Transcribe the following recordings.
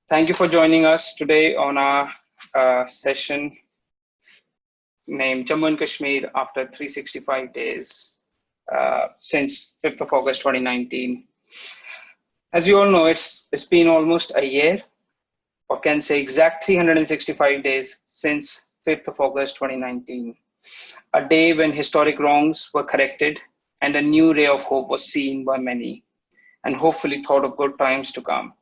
Thank you for joining us today on our session named Jammu and Kashmir after 365 days since 5th of August 2019. As you all know, it's been almost a year, or can say exact 365 days since 5th of August 2019, a day when historic wrongs were corrected and a new ray of hope was seen by many, and hopefully thought of good times to come.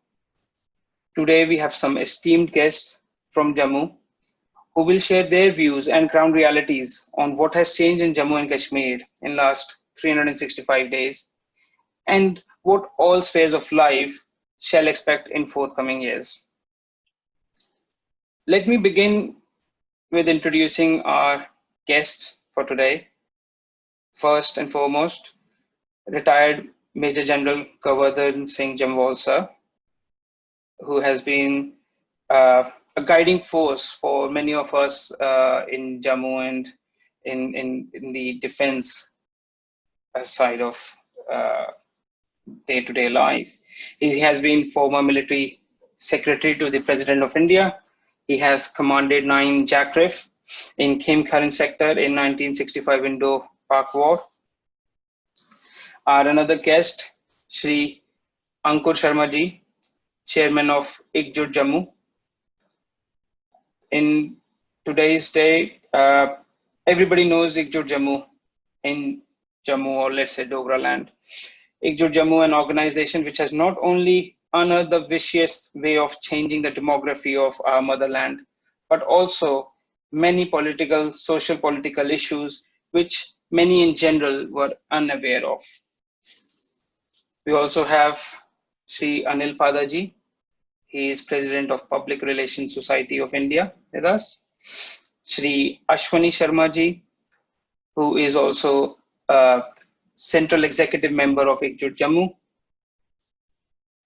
Today we have some esteemed guests from Jammu who will share their views and ground realities on what has changed in Jammu and Kashmir in last 365 days and what all spheres of life shall expect in forthcoming years. Let me begin with introducing our guest for today. First and foremost, retired Major General Govardhan Singh Jamwal sir, who has been a guiding force for many of us in Jammu and in the defense side of day-to-day life. He has been former military secretary to the President of India. He has commanded 9 JACRIF in Khemkaran sector in 1965 Indo-Pak War. Our another guest, Shri Ankur Sharma ji, Chairman of Ekjut Jammu. In today's day, everybody knows Ekjut Jammu in Jammu, or let's say Dogra land. Ekjut Jammu, an organization which has not only unearthed the vicious way of changing the demography of our motherland, but also many political, social political issues which many in general were unaware of. We also have Sri Anil Padaji. He is President of Public Relations Society of India with us. Shri Ashwani Sharma ji, who is also a Central Executive Member of Ekjut Jammu.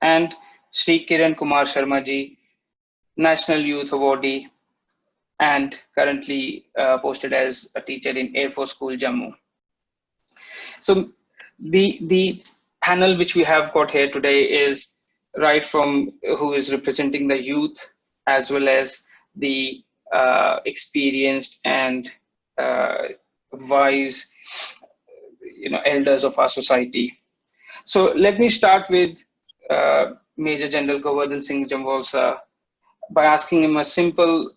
And Shri Kiran Kumar Sharma ji, National Youth Awardee and currently posted as a teacher in Air Force School, Jammu. So the panel which we have got here today is right from who is representing the youth as well as the experienced and wise elders of our society. So let me start with Major General Govardhan Singh Jamwal sir by asking him a simple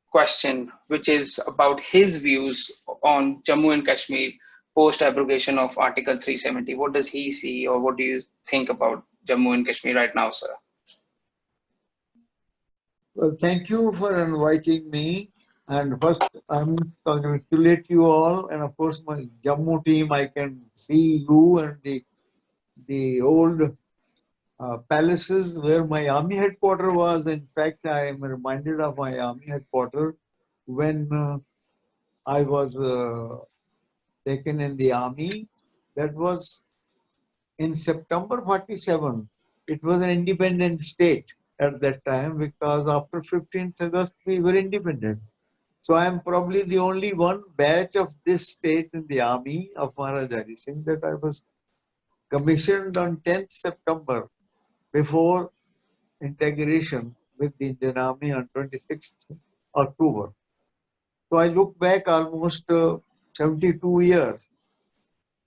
question, which is about his views on Jammu and Kashmir post abrogation of Article 370. What does he see, or what do you think about Jammu and Kashmir right now, sir? Well, thank you for inviting me. And first, I congratulate you all. And of course, my Jammu team, I can see you and the old palaces where my army headquarters was. In fact, I am reminded of my army headquarters when I was taken in the army. That was in September 47. It was an independent state at that time because after 15th August we were independent. So I am probably the only one batch of this state in the army of Maharaj Hari Singh that I was commissioned on 10th September before integration with the Indian Army on 26th October. So I look back almost 72 years,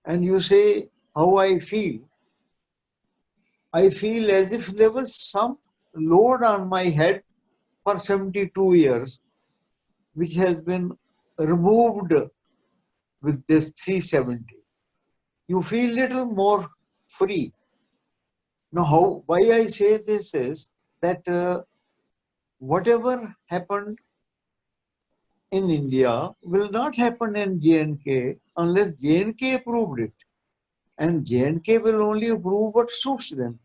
and you say how I feel. I feel as if there was some load on my head for 72 years, which has been removed with this 370. You feel little more free. Now, why I say this is that whatever happened in India will not happen in J&K unless J&K approved it. And J&K will only approve what suits them.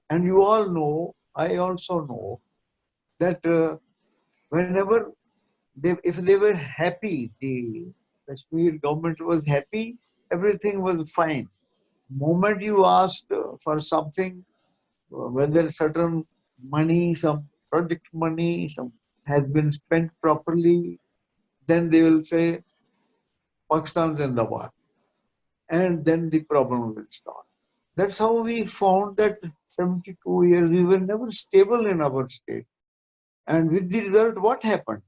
And you all know, I also know, that whenever if they were happy, the Kashmir government was happy, everything was fine. Moment you asked for something, whether certain money, some project money, some has been spent properly, then they will say Pakistan Zindabad, and then the problem will start. That's how we found that 72 years we were never stable in our state. And with the result, what happened?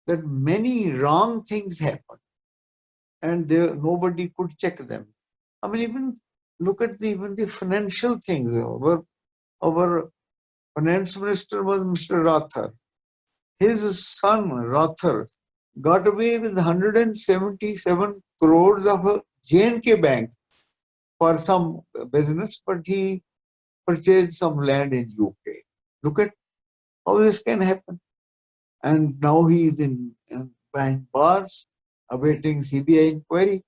That many wrong things happened and nobody could check them. I mean, even look at even the financial things. Our finance minister was Mr. Rathar. His son, Rathar, got away with 177 crores of a J&K bank for some business, but he purchased some land in UK. Look at how this can happen. And now he is in behind bars, awaiting CBI inquiry.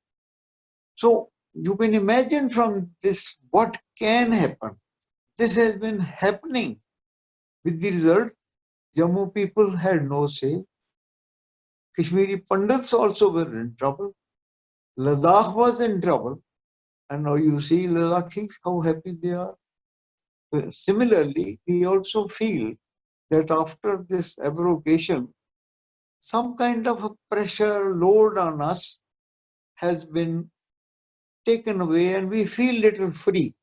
So you can imagine from this what can happen. This has been happening. With the result, Jammu people had no say. Kashmiri Pandits also were in trouble. Ladakh was in trouble. And now you see Ladakhis, how happy they are. Similarly, we also feel that after this abrogation, some kind of a pressure load on us has been taken away and we feel little free.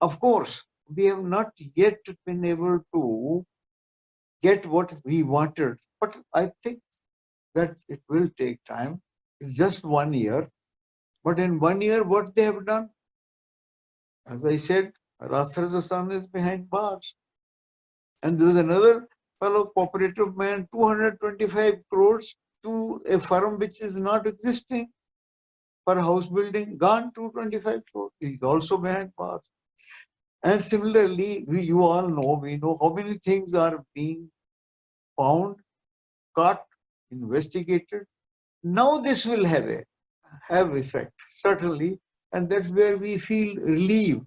Of course, we have not yet been able to get what we wanted, but I think that it will take time. It's just 1 year. But in 1 year, what they have done? As I said, Rathar's son is behind bars. And there is another fellow cooperative man, 225 crores to a firm which is not existing for house building, gone 225 crores. He's also behind bars. And similarly, you all know, we know how many things are being found, caught, investigated. Now this will have effect, certainly. And that's where we feel relieved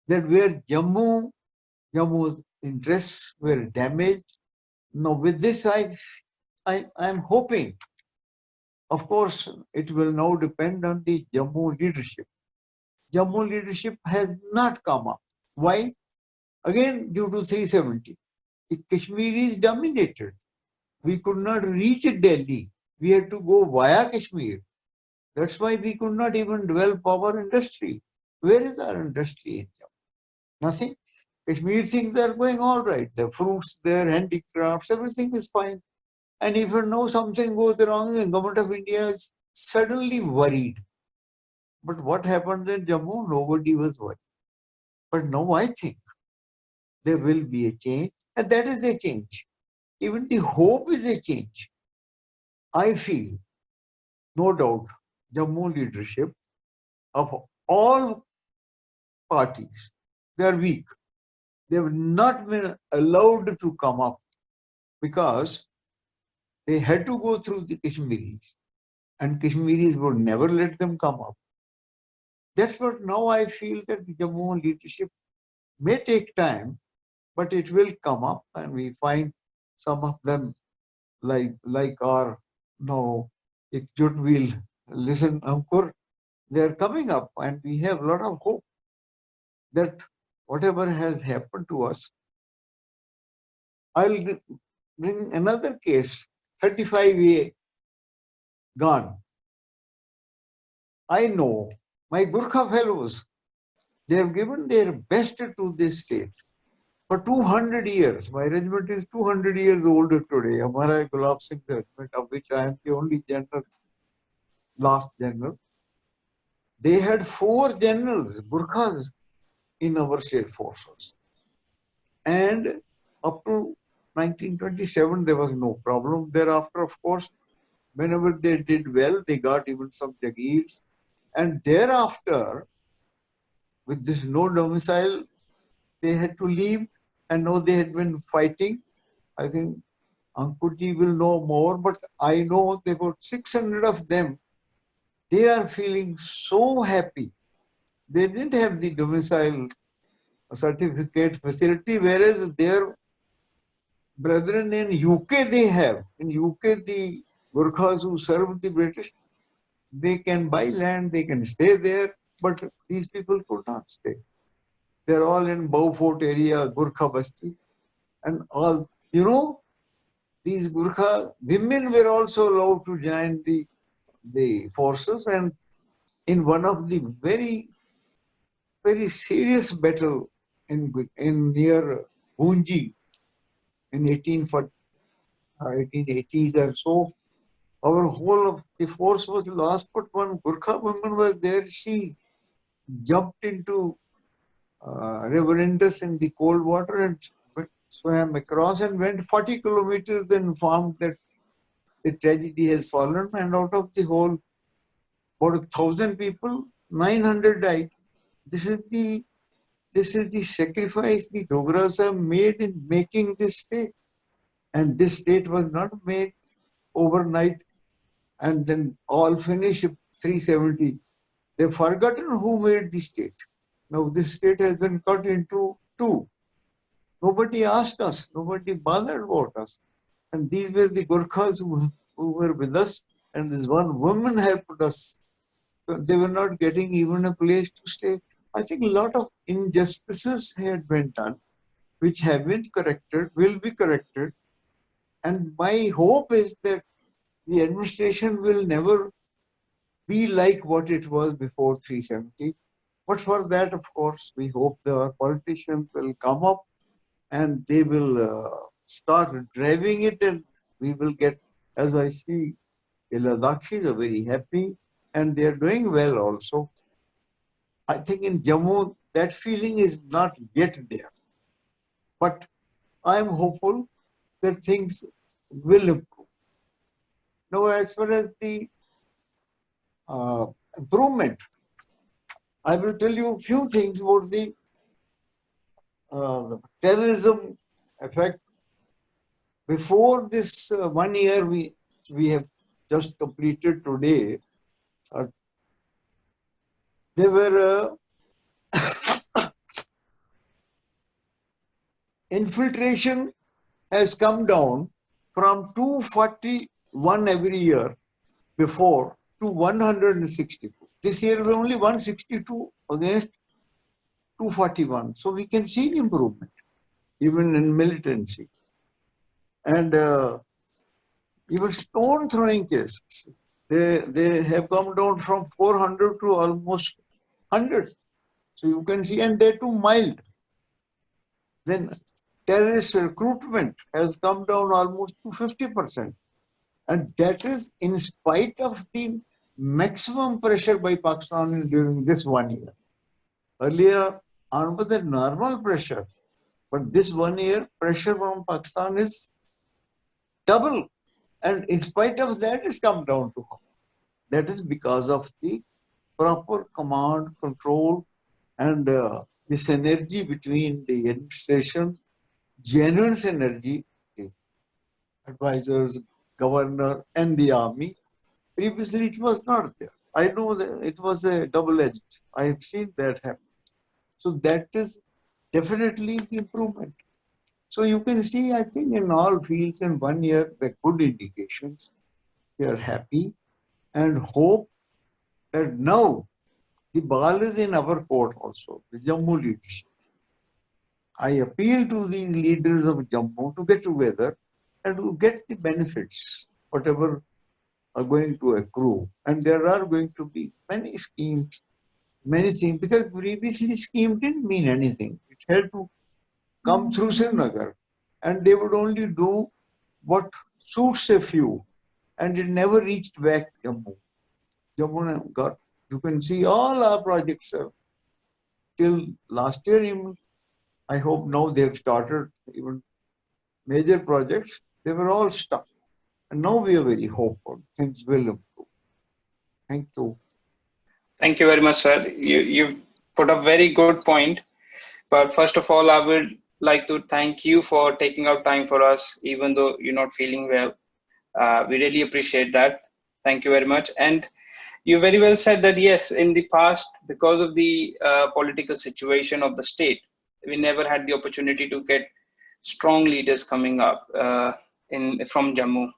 that where Jammu's interests were damaged. Now with this, I'm hoping, of course, it will now depend on the Jammu leadership. Jammu leadership has not come up. Why? Again, due to 370. The Kashmiris dominated. We could not reach Delhi. We had to go via Kashmir. That's why we could not even develop our industry. Where is our industry in Jammu? Nothing. Kashmir things are going all right. The fruits, their handicrafts, everything is fine. And if you know something goes wrong, the government of India is suddenly worried. But what happened in Jammu? Nobody was worried. But now I think there will be a change, and that is a change. Even the hope is a change. I feel, no doubt, Jammu leadership of all parties, they are weak. They have not been allowed to come up because they had to go through the Kashmiris, and Kashmiris would never let them come up. That's what now I feel that the Jammu leadership may take time, but it will come up, and we find some of them like our no, Ekjut will listen, Ankur, they are coming up, and we have a lot of hope that whatever has happened to us, I'll bring another case, 35A gone. I know my Gurkha fellows, they have given their best to this state. For 200 years, my regiment is 200 years older today. Amara Gulab Singh regiment, of which I am the only general, last general. They had 4 generals, Gurkhas, in our state forces. And up to 1927, there was no problem. Thereafter, of course, whenever they did well, they got even some Jagirs. And thereafter, with this no domicile, they had to leave. And now they had been fighting. I think Ankurji will know more, but I know there were 600 of them. They are feeling so happy. They didn't have the domicile certificate facility, whereas their brethren in UK they have. In UK, the Gurkhas who serve the British, they can buy land, they can stay there, but these people could not stay. They're all in Beaufort area, Gurkha Basti, and all, these Gurkha women were also allowed to join the forces, and in one of the very very serious battle in near Bunji in 1880s or so. Our whole of the force was lost, but one Gurkha woman was there. She jumped into River Indus in the cold water and swam across and went 40 kilometers, then informed that the tragedy has fallen, and out of the whole, about 1,000 people, 900 died. This is the sacrifice the Dogras have made in making this state. And this state was not made overnight and then all finished 370. They've forgotten who made the state. Now this state has been cut into two. Nobody asked us, nobody bothered about us. And these were the Gurkhas who were with us, and this one woman helped us. So they were not getting even a place to stay. I think a lot of injustices had been done, which have been corrected, will be corrected. And my hope is that the administration will never be like what it was before 370. But for that, of course, we hope the politicians will come up and they will start driving it, and we will get, as I see, the Ladakhis are very happy and they are doing well also. I think in Jammu, that feeling is not yet there. But I am hopeful that things will improve. Now, as far as the improvement, I will tell you a few things about the terrorism effect. Before this 1 year we have just completed today, there were infiltration has come down from 241 every year before to 162. This year was only 162 against 241. So we can see the improvement, even in militancy. And even stone throwing cases, they have come down from 400 to almost 100. So you can see, and they're too mild. Then terrorist recruitment has come down almost to 50%. And that is in spite of the maximum pressure by Pakistan during this 1 year. Earlier, under the normal pressure, but this 1 year pressure from Pakistan is double. And in spite of that, it's come down to half. That is because of the proper command, control, and the synergy between the administration, genuine synergy, the advisors, governor, and the army. Previously, it was not there. I know that it was a double-edged. I have seen that happen. So that is definitely the improvement. So you can see, I think, in all fields in 1 year, the good indications. We are happy and hope that now the ball is in our court also, the Jammu leadership. I appeal to these leaders of Jammu to get together and to get the benefits, whatever are going to accrue. And there are going to be many schemes, many things, because previously scheme didn't mean anything. It had to come through Srinagar, and they would only do what suits a few, and it never reached back Jammu. Jammu got, you can see all our projects till last year even. I hope now they have started even major projects. They were all stuck. And now we are very hopeful. Things will improve. Thank you. Thank you very much, sir. You put a very good point. But first of all, I would like to thank you for taking out time for us, even though you're not feeling well. We really appreciate that. Thank you very much. And you very well said that, yes, in the past, because of the political situation of the state, we never had the opportunity to get strong leaders coming up from Jammu.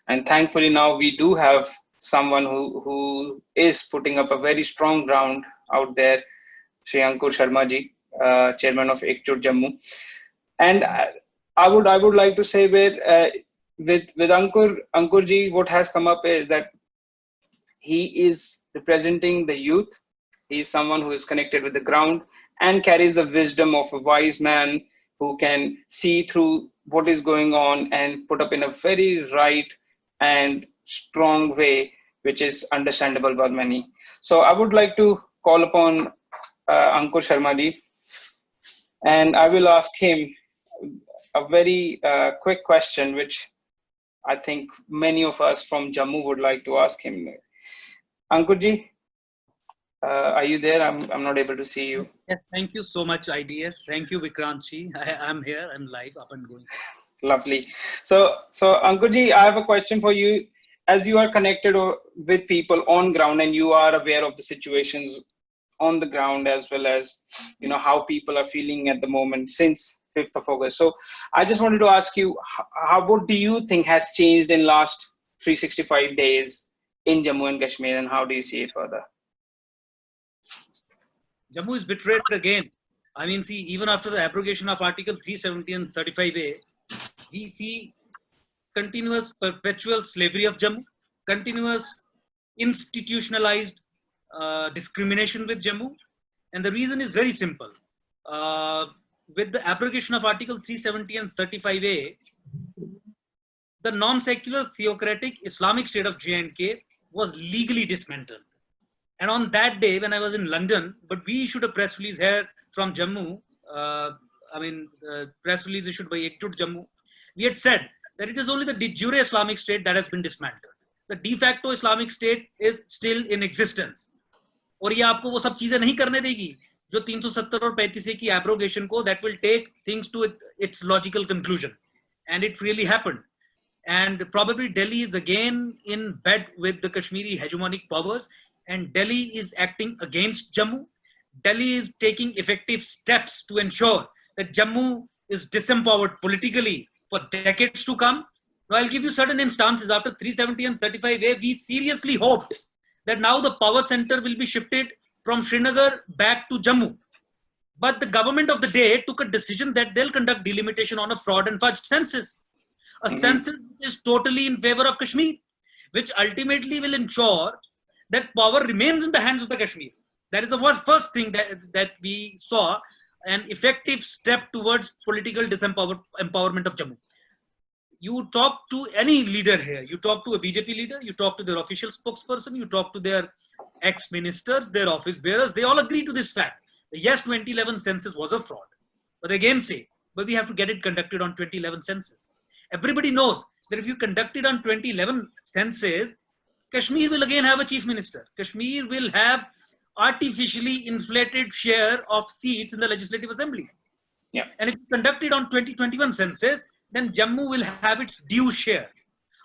And thankfully now we do have someone who is putting up a very strong ground out there, Shri Ankur Sharma ji, chairman of Ekjut Jammu. And I would like to say with Ankur ji, what has come up is that he is representing the youth. He is someone who is connected with the ground, and carries the wisdom of a wise man who can see through what is going on and put up in a very right and strong way, which is understandable by many. So I would like to call upon Ankur Sharma ji, and I will ask him a very quick question, which I think many of us from Jammu would like to ask him. Ankur ji, are you there? I'm not able to see you. Yes, thank you so much, IDS. Thank you, Vikrantji. I'm here. I'm live, up and going. Lovely. So Ankur ji, I have a question for you. As you are connected with people on ground and you are aware of the situations on the ground, as well as how people are feeling at the moment since 5th of August. So I just wanted to ask you, what do you think has changed in last 365 days in Jammu and Kashmir, and how do you see it further? Jammu is betrayed again. I mean, see, even after the abrogation of Article 370 and 35A, we see continuous perpetual slavery of Jammu, continuous institutionalized discrimination with Jammu. And the reason is very simple. With the abrogation of Article 370 and 35A, the non-secular theocratic Islamic State of J&K was legally dismantled. And on that day, when I was in London, but we issued a press release here from Jammu, press release issued by Ekjut Jammu, we had said that it is only the de jure Islamic State that has been dismantled. The de facto Islamic State is still in existence. और ये आपको वो सब चीजें नहीं करने देगी जो 370 और 35 की abrogation को, that will take things to its logical conclusion. And it really happened. And probably Delhi is again in bed with the Kashmiri hegemonic powers, and Delhi is acting against Jammu. Delhi is taking effective steps to ensure that Jammu is disempowered politically for decades to come. Now, I'll give you certain instances. After 370 and 35A, we seriously hoped that now the power center will be shifted from Srinagar back to Jammu. But the government of the day took a decision that they'll conduct delimitation on a fraud and fudged census. A census is totally in favor of Kashmir, which ultimately will ensure that power remains in the hands of the Kashmir. That is the first thing that we saw, an effective step towards political empowerment of Jammu. You talk to any leader here, you talk to a BJP leader, you talk to their official spokesperson, you talk to their ex-ministers, their office bearers, they all agree to this fact. The yes 2011 census was a fraud. But again say, but we have to get it conducted on 2011 census. Everybody knows that if you conduct it on 2011 census, Kashmir will again have a chief minister. Kashmir will have artificially inflated share of seats in the Legislative Assembly. Yeah. And if you conduct it on 2021 census, then Jammu will have its due share,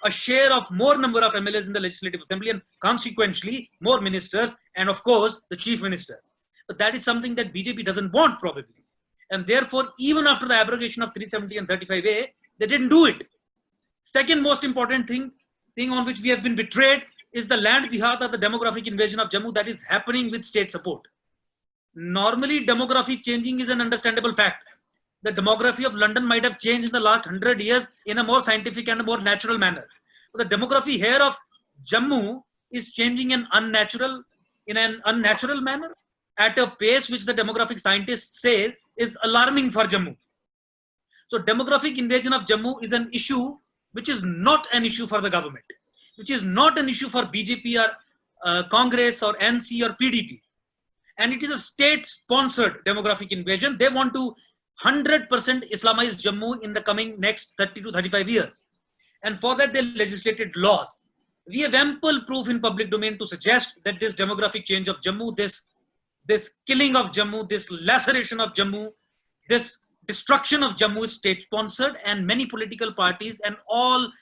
a share of more number of MLAs in the Legislative Assembly, and consequently more ministers, and of course the chief minister. But that is something that BJP doesn't want probably. And therefore, even after the abrogation of 370 and 35A, they didn't do it. Second most important thing on which we have been betrayed is the land jihad or the demographic invasion of Jammu that is happening with state support. Normally, demography changing is an understandable fact. The demography of London might have changed in the last 100 years in a more scientific and a more natural manner. But the demography here of Jammu is changing in an unnatural manner at a pace which the demographic scientists say is alarming for Jammu. So demographic invasion of Jammu is an issue which is not an issue for the government, which is not an issue for BJP or Congress or NC or PDP. And it is a state-sponsored demographic invasion. They want to 100% Islamize Jammu in the coming next 30 to 35 years. And for that, they legislated laws. We have ample proof in public domain to suggest that this demographic change of Jammu, this killing of Jammu, this laceration of Jammu, this destruction of Jammu is state-sponsored, and many political parties and all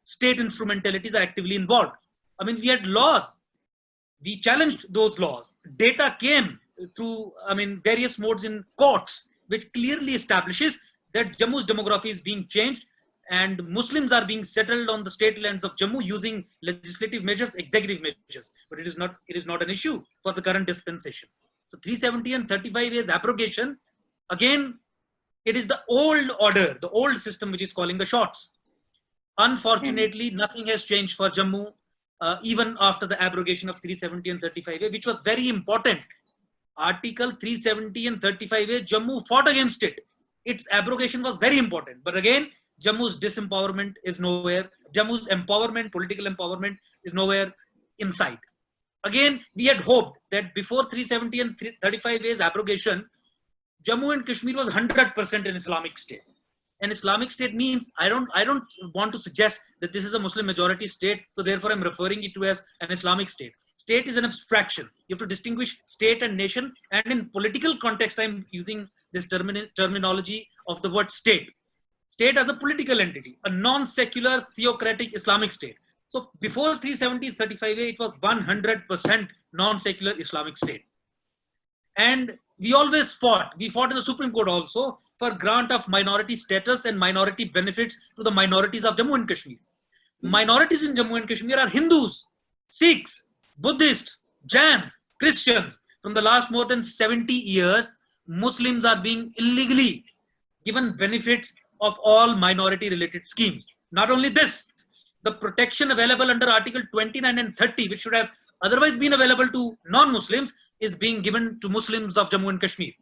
state instrumentalities are actively involved. I mean, we had laws. We challenged those laws. Data came through, various modes in courts, which clearly establishes that Jammu's demography is being changed and Muslims are being settled on the state lands of Jammu using legislative measures, executive measures. But it is not an issue for the current dispensation. So 370 and 35 years abrogation, again, it is the old order, the old system which is calling the shots. Unfortunately, nothing has changed for Jammu, even after the abrogation of 370 and 35A, which was very important Article 370 and 35A, Jammu fought against it. Its abrogation was very important. But again, Jammu's disempowerment is nowhere. Jammu's empowerment, political empowerment, is nowhere in sight. Again, we had hoped that before 370 and 35A's abrogation, Jammu and Kashmir was 100% an Islamic state. An Islamic state means, I don't want to suggest that this is a Muslim majority state, so therefore I'm referring it to as an Islamic state. State is an abstraction. You have to distinguish state and nation, and in political context, I'm using this terminology of the word state. State as a political entity, a non-secular theocratic Islamic state. So before 370-35A, it was 100% non-secular Islamic state. And we always fought. We fought in the Supreme Court also for grant of minority status and minority benefits to the minorities of Jammu and Kashmir. Minorities in Jammu and Kashmir are Hindus, Sikhs, Buddhists, Jains, Christians. From the last more than 70 years, Muslims are being illegally given benefits of all minority related schemes. Not only this, the protection available under Article 29 and 30, which should have otherwise been available to non-Muslims, is being given to Muslims of Jammu and Kashmir.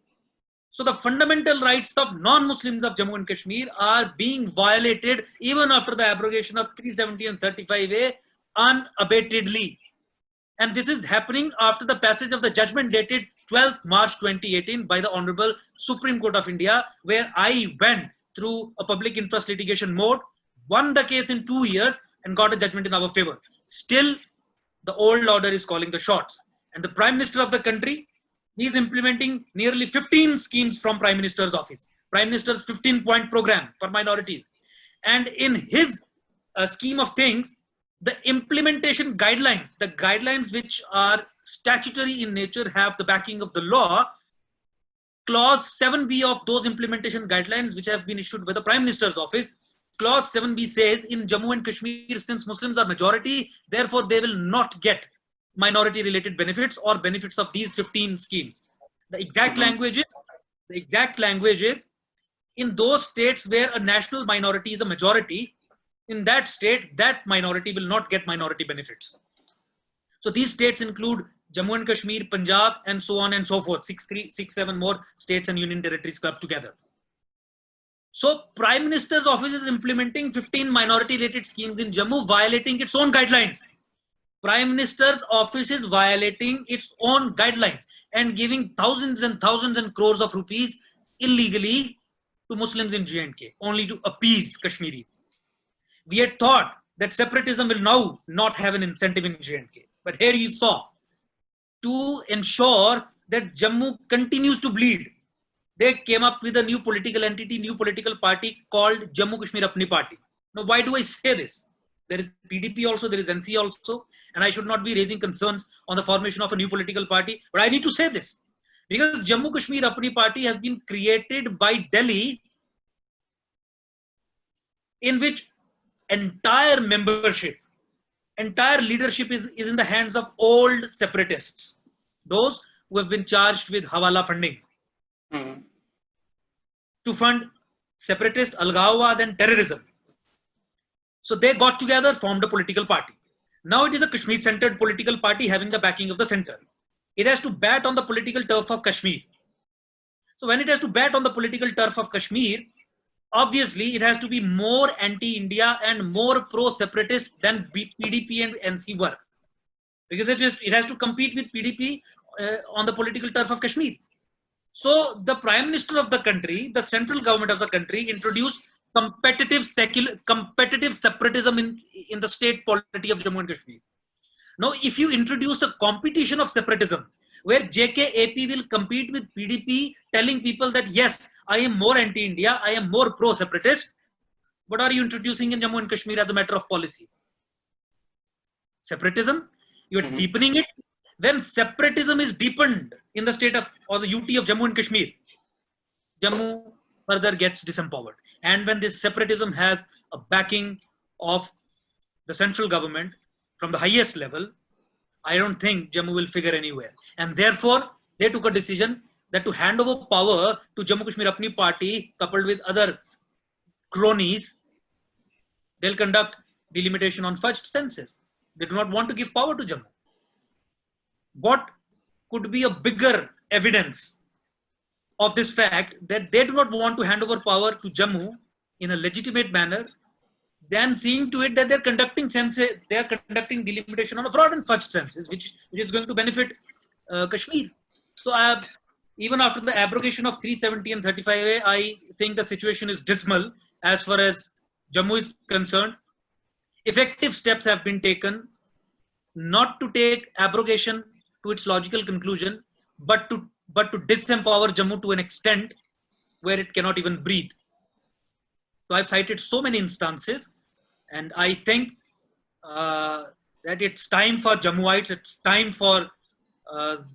So the fundamental rights of non-Muslims of Jammu and Kashmir are being violated even after the abrogation of 370 and 35A unabatedly. And this is happening after the passage of the judgment dated 12th March 2018 by the Honorable Supreme Court of India, where I went through a public interest litigation mode, won the case in 2 years and got a judgment in our favor. Still, the old order is calling the shots. And the Prime Minister of the country, he is implementing nearly 15 schemes from Prime Minister's office. Prime Minister's 15-point program for minorities. And in his scheme of things, the implementation guidelines, the guidelines which are statutory in nature, have the backing of the law. Clause 7B of those implementation guidelines, which have been issued by the Prime Minister's office, Clause 7B says, in Jammu and Kashmir, since Muslims are majority, therefore they will not get minority related benefits or benefits of these 15 schemes. The exact language is, in those states where a national minority is a majority, in that state, that minority will not get minority benefits. So these states include Jammu and Kashmir, Punjab, and so on and so forth. 7 more states and union territories clubbed together. So Prime Minister's office is implementing 15 minority related schemes in Jammu, violating its own guidelines. Prime Minister's office is violating its own guidelines and giving thousands and thousands and crores of rupees illegally to Muslims in J&K, only to appease Kashmiris. We had thought that separatism will now not have an incentive in J&K. But here you saw, to ensure that Jammu continues to bleed, they came up with a new political entity, new political party called Jammu Kashmir Apni Party. Now, why do I say this? There is PDP also, there is NC also, and I should not be raising concerns on the formation of a new political party, but I need to say this, because Jammu Kashmir Apni Party has been created by Delhi, in which entire membership, entire leadership is in the hands of old separatists, those who have been charged with Hawala funding to fund separatist, Algawad and terrorism. So they got together, formed a political party. Now it is a Kashmir-centered political party having the backing of the center. It has to bat on the political turf of Kashmir. So when it has to bat on the political turf of Kashmir, obviously it has to be more anti-India and more pro-separatist than PDP and NC were. Because it has to compete with PDP on the political turf of Kashmir. So the Prime Minister of the country, the central government of the country, introduced competitive separatism in the state polity of Jammu and Kashmir. Now, if you introduce a competition of separatism, where JKAP will compete with PDP, telling people that yes, I am more anti-India, I am more pro-separatist, what are you introducing in Jammu and Kashmir as a matter of policy? Separatism? You are deepening it. When separatism is deepened in the state of, or the UT of Jammu and Kashmir, Jammu further gets disempowered. And when this separatism has a backing of the central government from the highest level, I don't think Jammu will figure anywhere. And therefore, they took a decision that to hand over power to Jammu Kashmir Apni Party, coupled with other cronies, they'll conduct delimitation on fudged census. They do not want to give power to Jammu. What could be a bigger evidence of this fact that they do not want to hand over power to Jammu in a legitimate manner, then seeing to it that they're conducting delimitation on a fraud and fudge census, which is going to benefit Kashmir. So even after the abrogation of 370 and 35A, I think the situation is dismal as far as Jammu is concerned. Effective steps have been taken not to take abrogation to its logical conclusion, but to disempower Jammu to an extent where it cannot even breathe. So I've cited so many instances, and I think that it's time for Jammuites, it's time for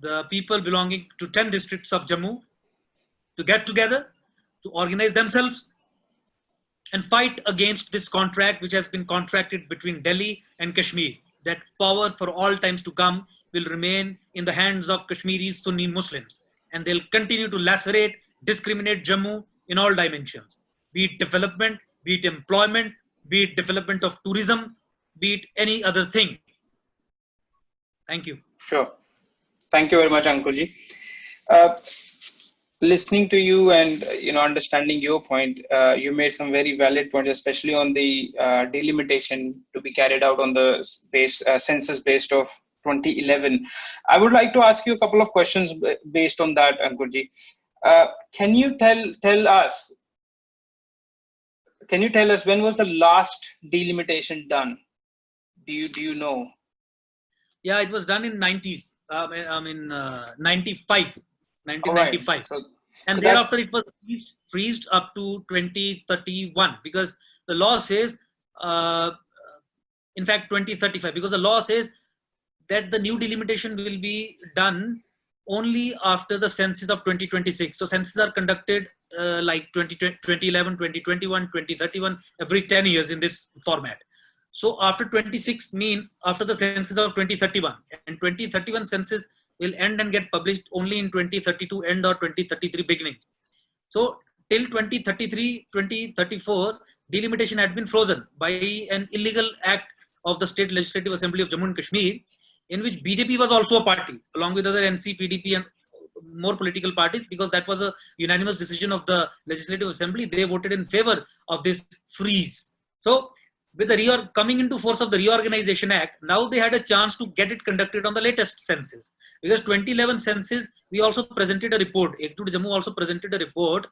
the people belonging to 10 districts of Jammu to get together, to organize themselves and fight against this contract which has been contracted between Delhi and Kashmir, that power for all times to come will remain in the hands of Kashmiri Sunni Muslims, and they'll continue to lacerate, discriminate Jammu in all dimensions, be it development, be it employment, be it development of tourism, be it any other thing. Thank you. Sure. Thank you very much, Ankurji. Listening to you and understanding your point, you made some very valid points, especially on the delimitation to be carried out on the census based of 2011. I would like to ask you a couple of questions based on that, Ankurji. Can you tell us when was the last delimitation done? Do you know? Yeah, it was done in 90s. 1995. Right. And thereafter it was freezed up to 2031, because the law says, in fact 2035, because the law says that the new delimitation will be done only after the census of 2026. So censuses are conducted like 2011, 2021, 2031, every 10 years in this format. So after 26 means after the census of 2031, and 2031 census will end and get published only in 2032 end or 2033 beginning. So till 2033, 2034, delimitation had been frozen by an illegal act of the State Legislative Assembly of Jammu and Kashmir, in which BJP was also a party, along with other NC, PDP and more political parties, because that was a unanimous decision of the Legislative Assembly. They voted in favor of this freeze. So with the coming into force of the Reorganization Act, now they had a chance to get it conducted on the latest census. Because 2011 census, we also presented a report, Ekjut Jammu also presented a report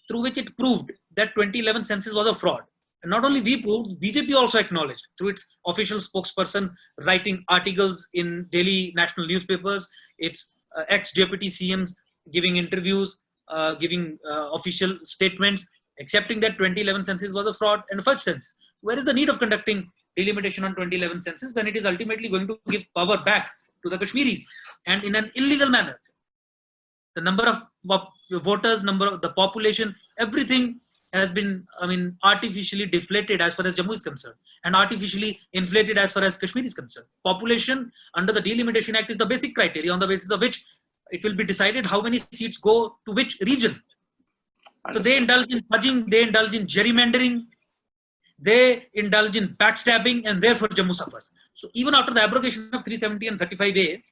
through which it proved that 2011 census was a fraud. And not only we proved, BJP also acknowledged through its official spokesperson writing articles in daily national newspapers, its ex-deputy CMs giving interviews, giving official statements, accepting that 2011 census was a fraud and a fudge census. Where is the need of conducting delimitation on 2011 census when it is ultimately going to give power back to the Kashmiris and in an illegal manner? The number of voters, number of the population, everything has been, artificially deflated as far as Jammu is concerned, and artificially inflated as far as Kashmir is concerned. Population under the Delimitation Act is the basic criteria on the basis of which it will be decided how many seats go to which region. So they indulge in fudging, they indulge in gerrymandering, they indulge in backstabbing, and therefore Jammu suffers. So even after the abrogation of 370 and 35A,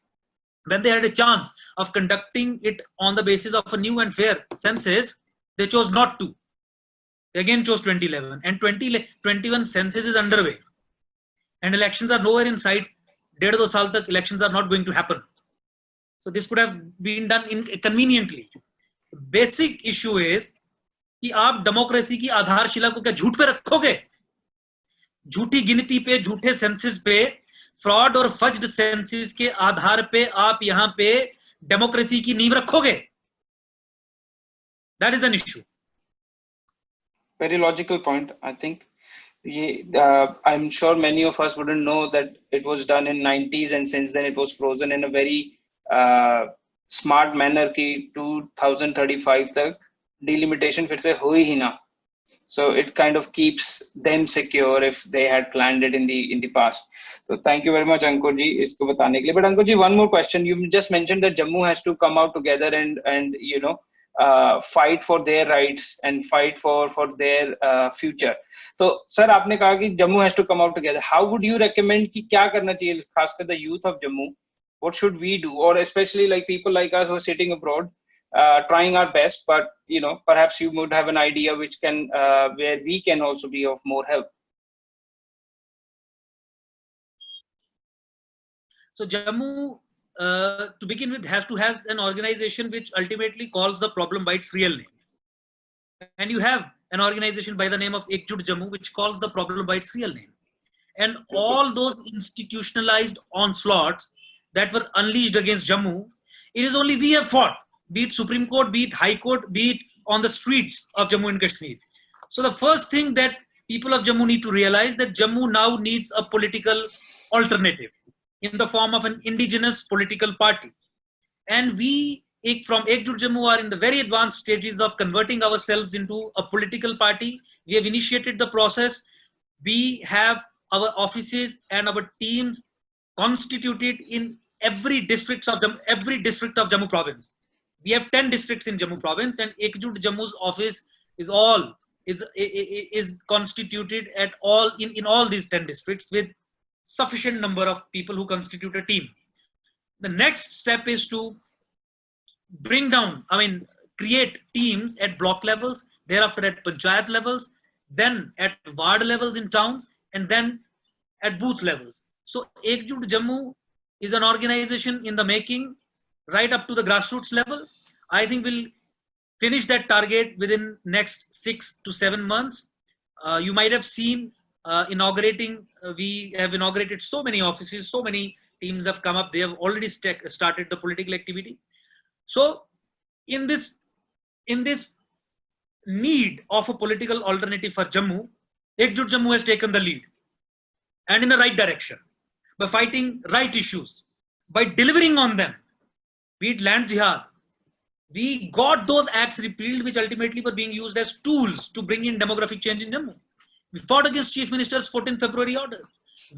when they had a chance of conducting it on the basis of a new and fair census, they chose not to. They again chose 2011, and 2021 census is underway, and elections are nowhere in sight. 1.5 saal tak elections are not going to happen. So this could have been done conveniently. Basic issue is कि आप democracy की आधारशिला को क्या झूठ पे रखोगे? झूठी गिनती पे, झूठे सेंसस पे, फ्रॉड और फज्ड सेंसस के आधार पे आप यहां पे डेमोक्रेसी की नींव रखोगे? That is an issue. Very logical point, I think. I'm sure many of us wouldn't know that it was done in 90s, and since then it was frozen in a very smart manner कि 2035 तक delimitation फिर से हो ही ना. So it kind of keeps them secure if they had planned it in the past. So thank you very much, Ankur ji, इसको बताने के लिए. But Ankur ji, one more question. You just mentioned that Jammu has to come out together and fight for their rights and fight for their future. So sir, आपने कहा कि Jammu has to come out together. How would you recommend कि क्या करना चाहिए, खासकर the youth of Jammu, what should we do? Or especially like people like us who are sitting abroad, trying our best, but perhaps you would have an idea which can where we can also be of more help. So Jammu, to begin with, has an organization which ultimately calls the problem by its real name. And you have an organization by the name of Ekjut Jammu, which calls the problem by its real name. And all those institutionalized onslaughts that were unleashed against Jammu, it is only we have fought, be it Supreme Court, be it High Court, be it on the streets of Jammu and Kashmir. So the first thing that people of Jammu need to realize that Jammu now needs a political alternative in the form of an indigenous political party. And we from Ekjut Jammu are in the very advanced stages of converting ourselves into a political party. We have initiated the process. We have our offices and our teams constituted in every district of Jammu province. We have 10 districts in Jammu province, and Ekjut Jammu's office is constituted at all in all these 10 districts with sufficient number of people who constitute a team. The next step is to create teams at block levels, thereafter at panchayat levels, then at ward levels in towns, and then at booth levels. So Ekjut Jammu is an organization in the making right up to the grassroots level. I think we'll finish that target within next 6 to 7 months. You might have seen we have inaugurated so many offices, so many teams have come up. They have already started the political activity. So in this need of a political alternative for Jammu, Ekjut Jammu has taken the lead, and in the right direction, by fighting right issues, by delivering on them, be it land jihad. We got those acts repealed which ultimately were being used as tools to bring in demographic change in Jammu. We fought against Chief Minister's 14th February order.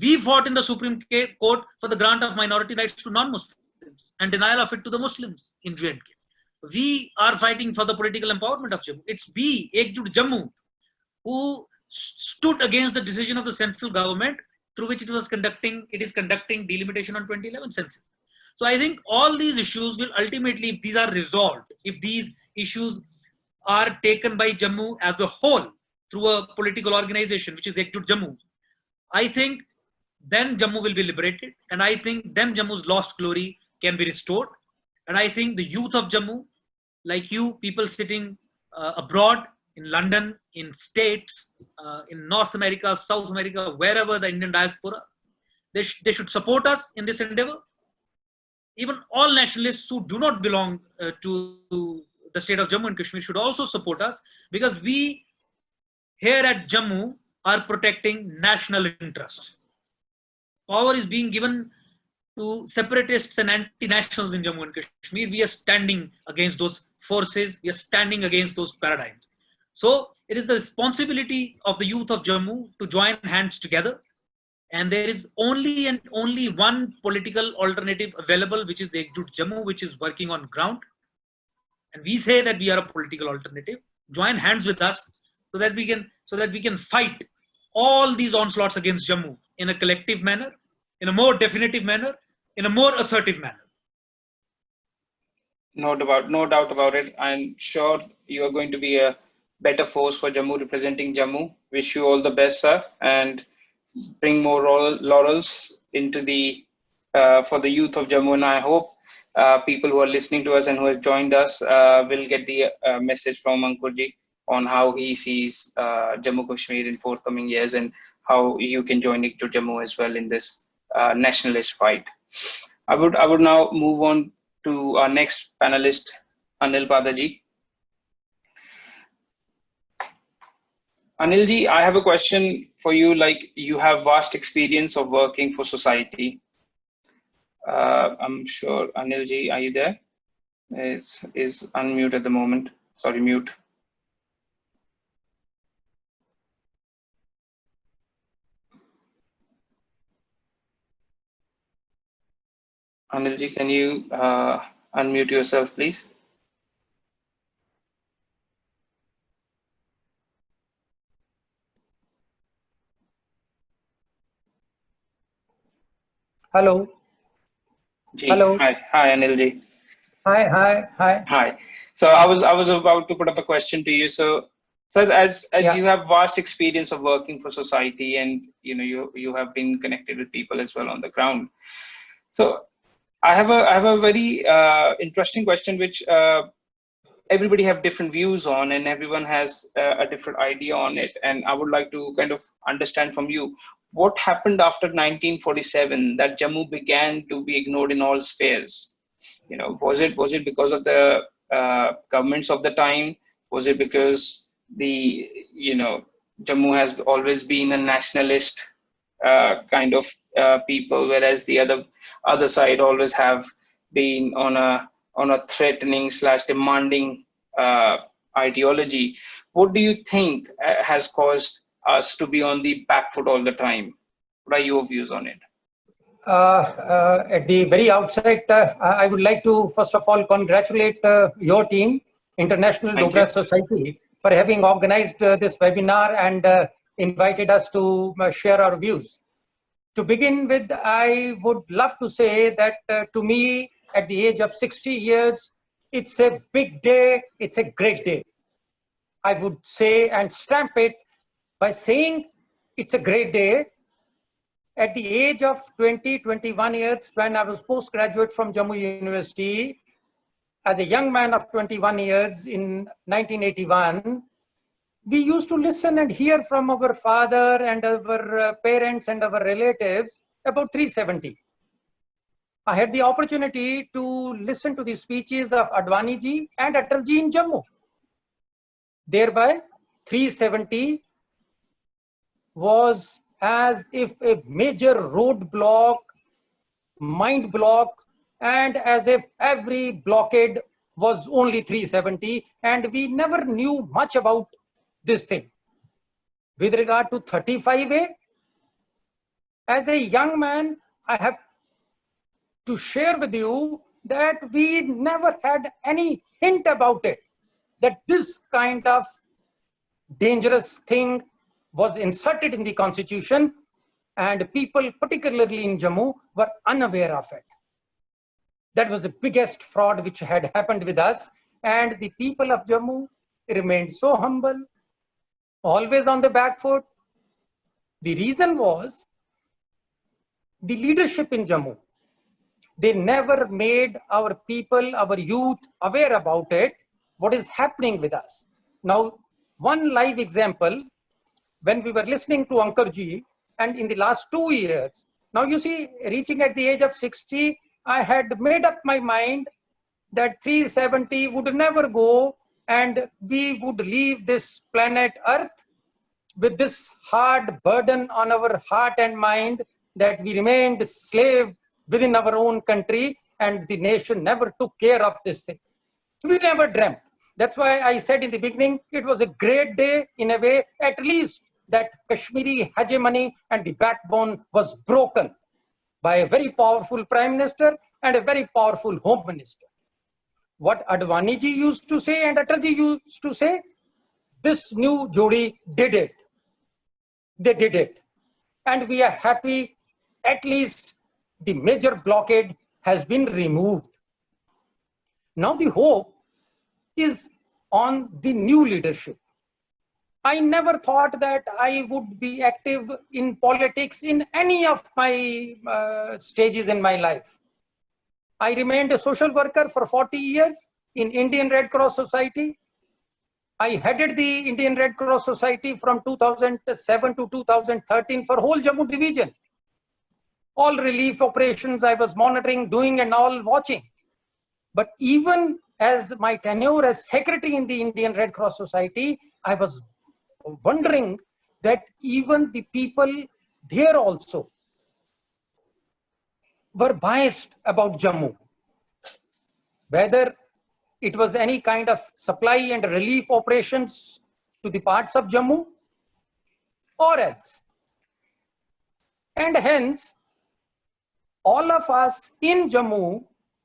We fought in the Supreme Court for the grant of minority rights to non-Muslims and denial of it to the Muslims in J&K. We are fighting for the political empowerment of Jammu. It's we, Ekjut Jammu, who stood against the decision of the central government through which it is conducting delimitation on 2011 census. So I think all these issues will ultimately, if these are resolved, if these issues are taken by Jammu as a whole through a political organization, which is Ekjut Jammu, I think then Jammu will be liberated. And I think then Jammu's lost glory can be restored. And I think the youth of Jammu, like you, people sitting abroad, in London, in States, in North America, South America, wherever the Indian diaspora, they should support us in this endeavor. Even all nationalists who do not belong to the state of Jammu and Kashmir should also support us, because we here at Jammu are protecting national interest. Power is being given to separatists and anti-nationals in Jammu and Kashmir. We are standing against those forces. We are standing against those paradigms. So it is the responsibility of the youth of Jammu to join hands together. And there is only and only one political alternative available, which is Ekjut Jammu, which is working on ground. And we say that we are a political alternative. Join hands with us so that we can fight all these onslaughts against Jammu in a collective manner, in a more definitive manner, in a more assertive manner. No doubt about it. I'm sure you are going to be a better force for Jammu, representing Jammu. Wish you all the best, sir, and bring more laurels into for the youth of Jammu. And I hope people who are listening to us and who have joined us will get the message from Ankurji on how he sees Jammu Kashmir in forthcoming years, and how you can join Ekjut Jammu as well in this nationalist fight. I would now move on to our next panelist, Anil Padaji. Anilji, I have a question for you. Like, you have vast experience of working for society. I'm sure, Anilji, are you there? Is unmute at the moment. Sorry, mute. Anilji, can you unmute yourself, please? Hello. Ji. Hello. Hi, Anil ji. Hi. Hi. So I was about to put up a question to you. So as Yeah. you have vast experience of working for society, and you have been connected with people as well on the ground. So I have a very interesting question, which everybody have different views on, and everyone has a different idea on it. And I would like to kind of understand from you what happened after 1947 that Jammu began to be ignored in all spheres. Was it because of the governments of the time? Was it because the Jammu has always been a nationalist kind of people, whereas the other side always have been on a threatening / demanding uh, ideology? What do you think has caused us to be on the back foot all the time? What are your views on it? At the very outset, I would like to first of all congratulate your team, International Thank Dogra you. Society, for having organized this webinar and invited us to share our views. To begin with, I would love to say that to me, at the age of 60 years, it's a big day, it's a great day. I would say and stamp it by saying it's a great day. At the age of 21 years, when I was postgraduate from Jammu University, as a young man of 21 years in 1981, we used to listen and hear from our father and our parents and our relatives about 370. I had the opportunity to listen to the speeches of Advani ji and Atal ji in Jammu. Thereby, 370 was as if a major roadblock, mind block, and as if every blockade was only 370, and we never knew much about this thing. With regard to 35A, as a young man, I have to share with you that we never had any hint about it, that this kind of dangerous thing was inserted in the constitution, and people, particularly in Jammu, were unaware of it. That was the biggest fraud which had happened with us, and the people of Jammu remained so humble, always on the back foot. The reason was the leadership in Jammu. They never made our people, our youth, aware about it, what is happening with us. Now, one live example, when we were listening to Ankarji, and in the last 2 years, now you see, reaching at the age of 60, I had made up my mind that 370 would never go, and we would leave this planet Earth with this hard burden on our heart and mind, that we remained slave within our own country, and the nation never took care of this thing. We never dreamt. That's why I said in the beginning, it was a great day in a way, at least that Kashmiri hegemony and the backbone was broken by a very powerful Prime Minister and a very powerful Home Minister. What Advani ji used to say and Atal ji used to say, this new Jodi did it. They did it. And we are happy, at least the major blockade has been removed. Now the hope is on the new leadership. I never thought that I would be active in politics in any of my stages in my life. I remained a social worker for 40 years in Indian Red Cross Society. I headed the Indian Red Cross Society from 2007 to 2013 for whole Jammu division. All relief operations I was monitoring, doing and all watching. But even as my tenure as secretary in the Indian Red Cross Society, I was wondering that even the people there also were biased about Jammu. Whether it was any kind of supply and relief operations to the parts of Jammu or else. And hence, all of us in Jammu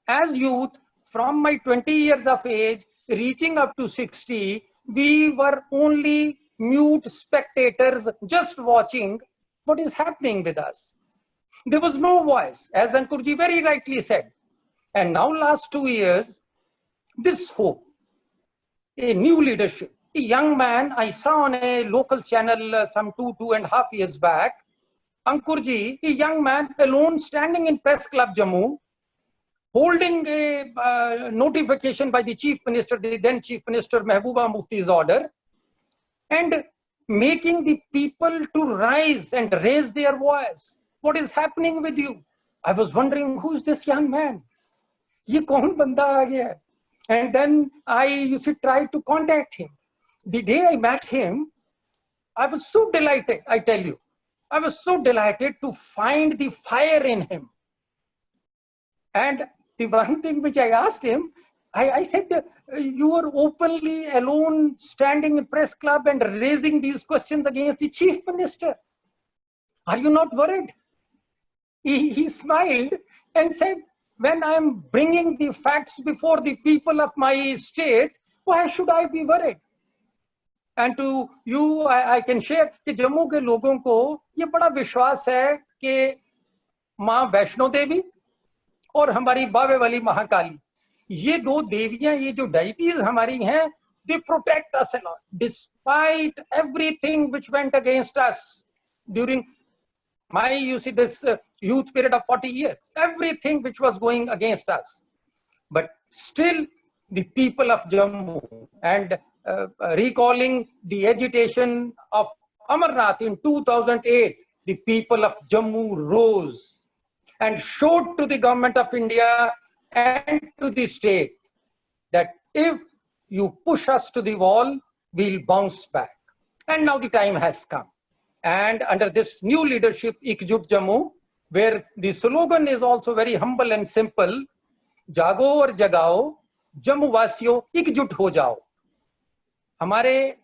as youth from my 20 years of age reaching up to 60, we were only mute spectators just watching what is happening with us. There was no voice, as Ankurji very rightly said. And now last 2 years, this hope, a new leadership, a young man I saw on a local channel some 2.5 years back, Ankurji, a young man alone standing in Press Club Jammu, holding a notification by the Chief Minister, the then Chief Minister Mehbooba Mufti's order, and making the people to rise and raise their voice. What is happening with you? I was wondering, who's this young man? Ye kaun banda aa gaya? And then I used to try to contact him. The day I met him, I was so delighted, I tell you. I was so delighted to find the fire in him. And the one thing which I asked him, I said, you are openly alone standing in Press Club and raising these questions against the Chief Minister. Are you not worried? He smiled and said, when I'm bringing the facts before the people of my state, why should I be worried? And to you, I can share कि जम्मू के लोगों को ये बड़ा विश्वास है कि माँ वैष्णो देवी और हमारी बावे वाली महाकाली, ये दो देवियां, ये जो deities हमारी हैं, they protect us a lot, despite everything which went against us during my, you see, this youth period of 40 years, everything which was going against us. But still, the people of Jammu, and recalling the agitation of Amarnath in 2008, the people of Jammu rose and showed to the government of India and to the state that if you push us to the wall, we'll bounce back. And now the time has come. And under this new leadership, Ekjut Jammu, where the slogan is also very humble and simple, जागो और जगाओ, जम्मू वासियों एकजुट हो जाओ. हमारे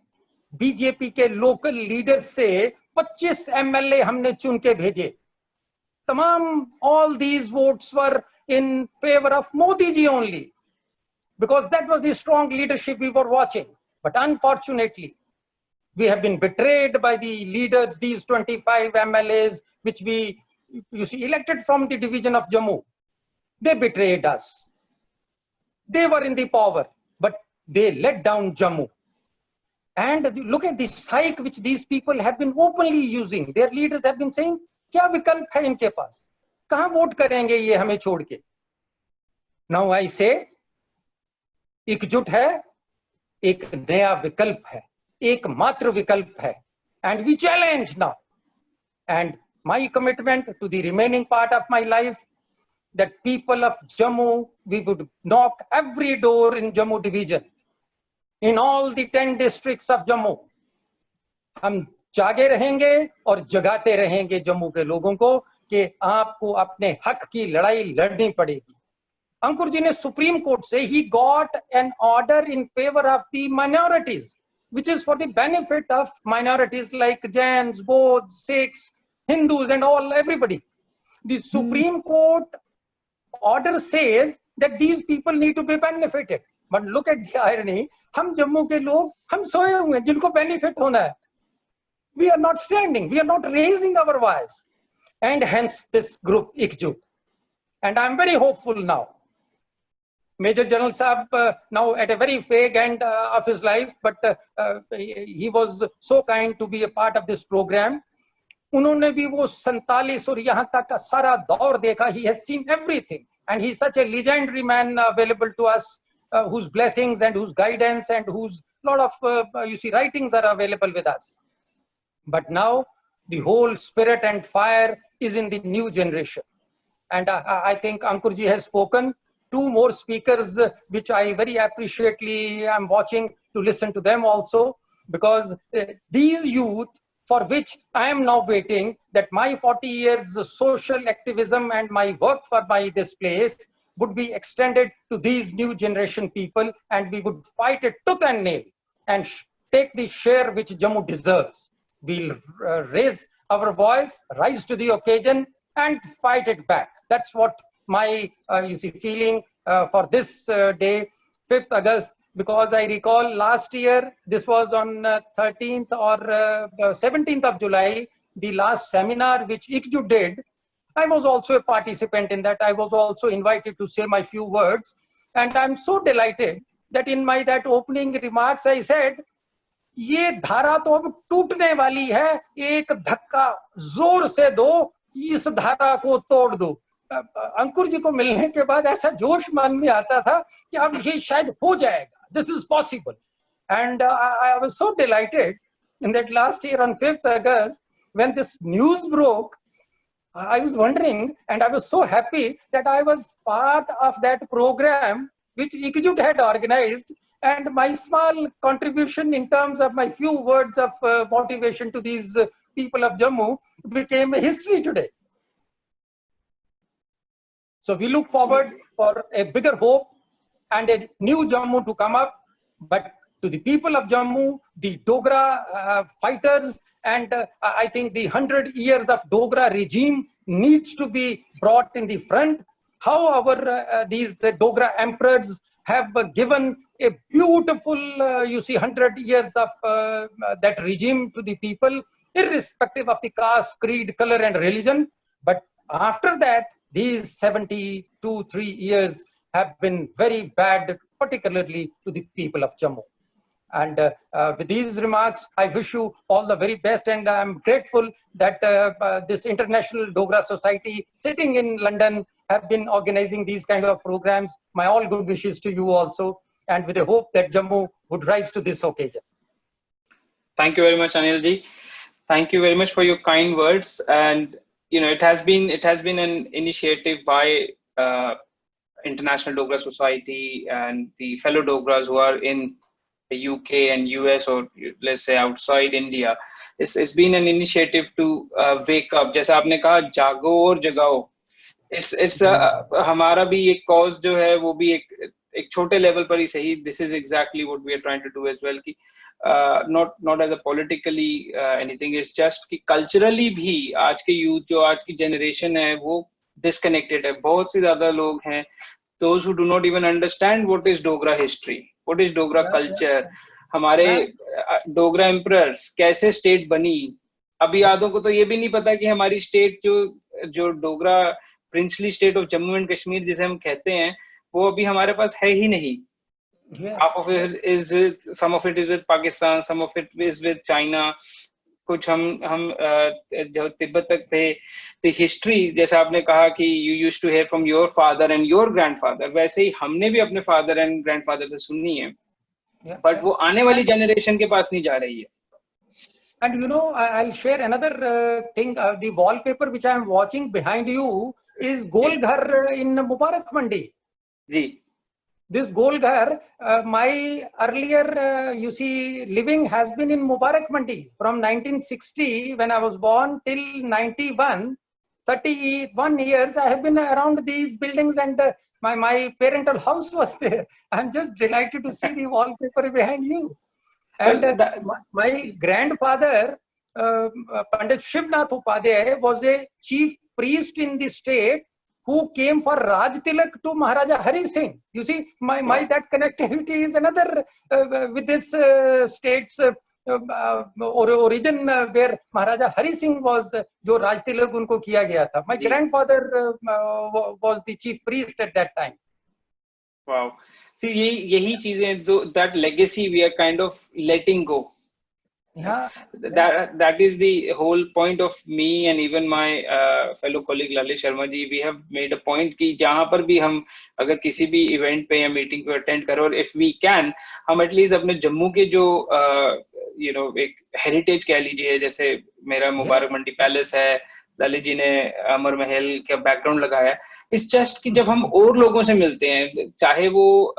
BJP के local leader से 25 एमएलए हमने चुन के भेजे. तमाम all these votes were in favor of Modi ji only, because that was the strong leadership we were watching. But unfortunately, we have been betrayed by the leaders, these 25 MLAs, which we, you see, elected from the division of Jammu. They betrayed us. They were in the power, but they let down Jammu. And look at the psyche which these people have been openly using. Their leaders have been saying, क्या विकल्प है इनके पास? कहाँ vote करेंगे ये हमें छोड़ के? Now I say, एकजुट है, एक नया विकल्प है, एकमात्र विकल्प है. And we challenge now. And my commitment to the remaining part of my life, that people of Jammu, we would knock every door in Jammu division, in all the 10 districts of Jammu. हम जागे रहेंगे और जगाते रहेंगे जम्मू के लोगों को कि आपको अपने हक की लड़ाई लड़नी पड़ेगी. अंकुर जी ने सुप्रीम कोर्ट से, he got an order in favor of the minorities, which is for the benefit of minorities like Jains, Bodhs, Sikhs, Hindus and all, everybody. The Supreme Court order says that these people need to be benefited. But look at the irony, हम जम्मू के लोग, हम सोए हुए हैं जिनको benefit होना है. We are not standing, we are not raising our voice. And hence this group Ekjut. And I'm very hopeful now. Major General Saab now at a very vague end of his life, but he was so kind to be a part of this program. उन्होंने भी वो 47 और यहाँ तक का सारा दौर देखा. He has seen everything. And he's such a legendary man available to us, whose blessings and whose guidance and whose lot of, you see, writings are available with us. But now the whole spirit and fire is in the new generation. And I think Ankurji has spoken. 2 more speakers, which I very appreciately am watching to listen to them also, because these youth for which I am now waiting, that my 40 years of social activism and my work for this place would be extended to these new generation people, and we would fight it tooth and nail and take the share which Jammu deserves. We'll raise our voice, rise to the occasion and fight it back. That's what my you see feeling for this day, 5th August, because I recall last year, this was on 13th or 17th of July, the last seminar which Ekjut did I was also a participant in that. I was also invited to say my few words. And I'm so delighted that in my that opening remarks, I said, ये धारा तो अब टूटने वाली है, एक धक्का जोर से दो, इस धारा को तोड़ दो। अंकुर जी को मिलने के बाद ऐसा जोश मन में आता था कि अब ये शायद हो जाएगा, this is possible. And I was so delighted in that last year on 5th August, when this news broke, I was wondering, and I was so happy that I was part of that program which Ekjut had organized, and my small contribution in terms of my few words of motivation to these people of Jammu became a history today. So we look forward for a bigger hope and a new Jammu to come up. But to the people of Jammu, the Dogra fighters, and I think the 100 years of Dogra regime needs to be brought in the front. How our these Dogra emperors have given a beautiful, 100 years of that regime to the people, irrespective of the caste, creed, color, and religion. But after that, these 3 years have been very bad, particularly to the people of Jammu. And with these remarks, I wish you all the very best, and I'm grateful that this International Dogra Society sitting in London have been organizing these kind of programs. My all good wishes to you also, and with a hope that Jammu would rise to this occasion. Thank you very much, Anilji. Thank you very much for your kind words. And it has been an initiative by International Dogra Society and the fellow Dogras who are in the UK and US, or let's say outside India. It's been an initiative to wake up. जैसा आपने कहा, जागो और जगाओ. It's हमारा भी एक cause जो है वो भी एक छोटे level पर ही सही. This is exactly what we are trying to do as well. कि not as a politically anything. It's just कि culturally भी आज के youth जो आज की generation है वो disconnected है. बहुत सी ज़्यादा लोग हैं those who do not even understand what is Dogra history, what is Dogra culture. हमारे Dogra emperors कैसे state बनी. अभी आधों को तो ये भी नहीं पता कि हमारी state जो Dogra princely state of Jammu and Kashmir जिसे हम कहते हैं, वो अभी हमारे पास है ही नहीं. Half of it is some of it is with Pakistan, some of it is with China. कुछ हम जो तिब्बत तक थे. The history, जैसा आपने कहा कि you used to hear from your father and your grandfather, वैसे ही हमने भी अपने father and grandfather से सुनी है. But वो आने वाली generation के पास नहीं जा रही है. And I'll share another thing. The wallpaper which I am watching behind you is Gol Ghar in Mubarak Mandi. Ji. This Gol Ghar, my earlier, living has been in Mubarak Mandi from 1960 when I was born till 91. 31 years I have been around these buildings, and my parental house was there. I'm just delighted to see the wallpaper behind you. And my grandfather, Pandit Shivnath Upadhyay, was a chief priest in the state who came for Raj Tilak to Maharaja Hari Singh. You see, my that connectivity is another with this state's origin where Maharaja Hari Singh was, जो Raj Tilak उनको किया गया था. My grandfather was the chief priest at that time. Wow. See, यही चीजें, that legacy we are kind of letting go. Yeah. That is the whole point of me and even my fellow colleague Lalit Sharma ji. We have made a point कि जहाँ पर भी हम अगर किसी भी event पे या meeting को attend करो, और if we can, हम at least अपने जम्मू के जो एक heritage कह लीजिए, जैसे मेरा मुबारक मंडी पैलेस है, ललित जी ने अमर महल का बैकग्राउंड लगाया. इट्स जस्ट कि जब हम और लोगों से मिलते हैं, चाहे वो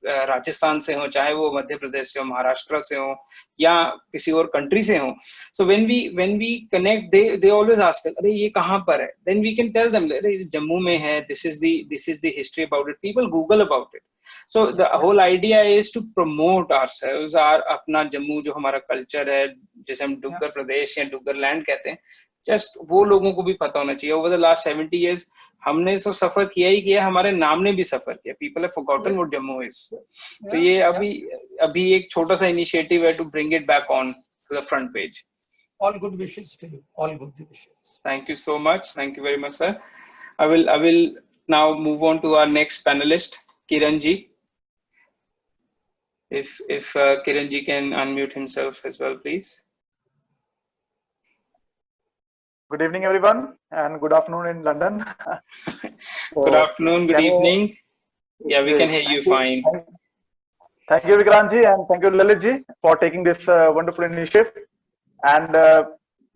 राजस्थान से हो, चाहे वो मध्य प्रदेश से हो, महाराष्ट्र से हो, या किसी और कंट्री से हो, so when we connect, they always ask, अरे ये कहाँ पर है, then we can tell them, अरे जम्मू में है, this is the history about it. People Google about it. So the whole idea is to promote ourselves, अपना जम्मू जो हमारा कल्चर है, जिसे हम डुग्गर प्रदेश या डुग्गर लैंड कहते हैं, जस्ट वो लोगों को भी पता होना चाहिए. ओवर द लास्ट 70 years हमने तो सफर किया ही किया, हमारे नाम ने भी सफर किया. People have forgotten what Jammu is. तो ये अभी एक छोटा सा इनिशिएटिव है to bring it back on to the front page. All good wishes to you. All good wishes. Thank you so much. Thank you very much, sir. I will now move on to our next panelist, Kiranji. If Kiranji can unmute himself as well, please. Good evening, everyone, and good afternoon in London. Good afternoon, good evening. Yeah, we can hear you fine. Thank you, Vikrantji, and thank you, Lalitji, for taking this wonderful initiative. And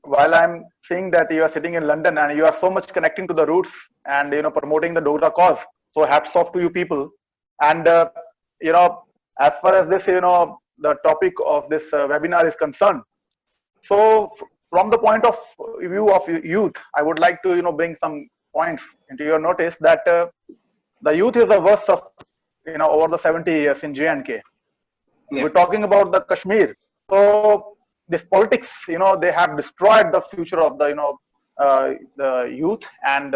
while I'm seeing that you are sitting in London and you are so much connecting to the roots and promoting the Dogra cause, so hats off to you people. And as far as this the topic of this webinar is concerned, so from the point of view of youth, I would like to bring some points into your notice that the youth is the worst of over the 70 years in J&K. Yeah. We're talking about the Kashmir. So this politics, they have destroyed the future of the youth. And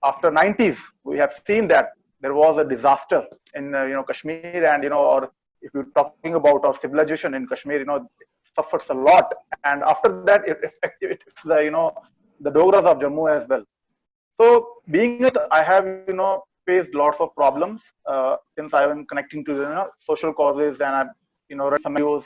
after 90s, we have seen that there was a disaster in Kashmir, and or if you're talking about our civilization in Kashmir, it suffers a lot. And after that, it's the Dogras of Jammu as well. So being it, I have faced lots of problems since I am connecting to the social causes, and I've read some videos.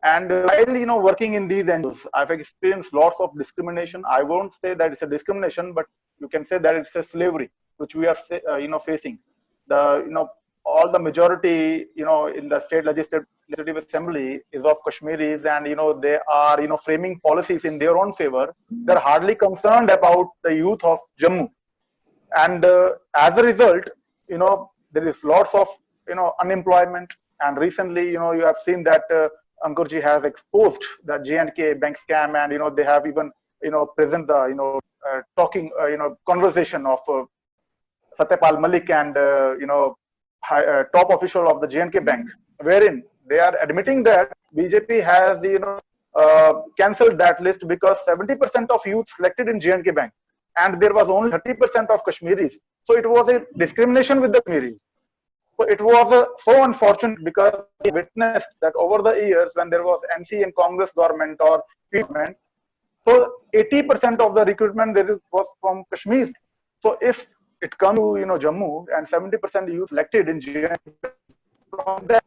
And while working in these NGOs, I've experienced lots of discrimination. I won't say that it's a discrimination, but you can say that it's a slavery which we are facing. The all the majority in the state legislative assembly is of Kashmiris, and they are framing policies in their own favor. They're hardly concerned about the youth of Jammu. And as a result, there is lots of unemployment. And recently, you have seen that Ankurji has exposed the J&K bank scam, and they have even present the talking conversation of Satyapal Malik and top official of the J&K bank, wherein they are admitting that BJP has cancelled that list because 70% of youth selected in J&K bank, and there was only 30% of Kashmiris. So it was a discrimination with the Kashmiris. So it was so unfortunate, because we witnessed that over the years when there was NC and Congress government or government, so 80% of the recruitment was from Kashmir. So if it comes to Jammu and 70% youth elected in J&K, from that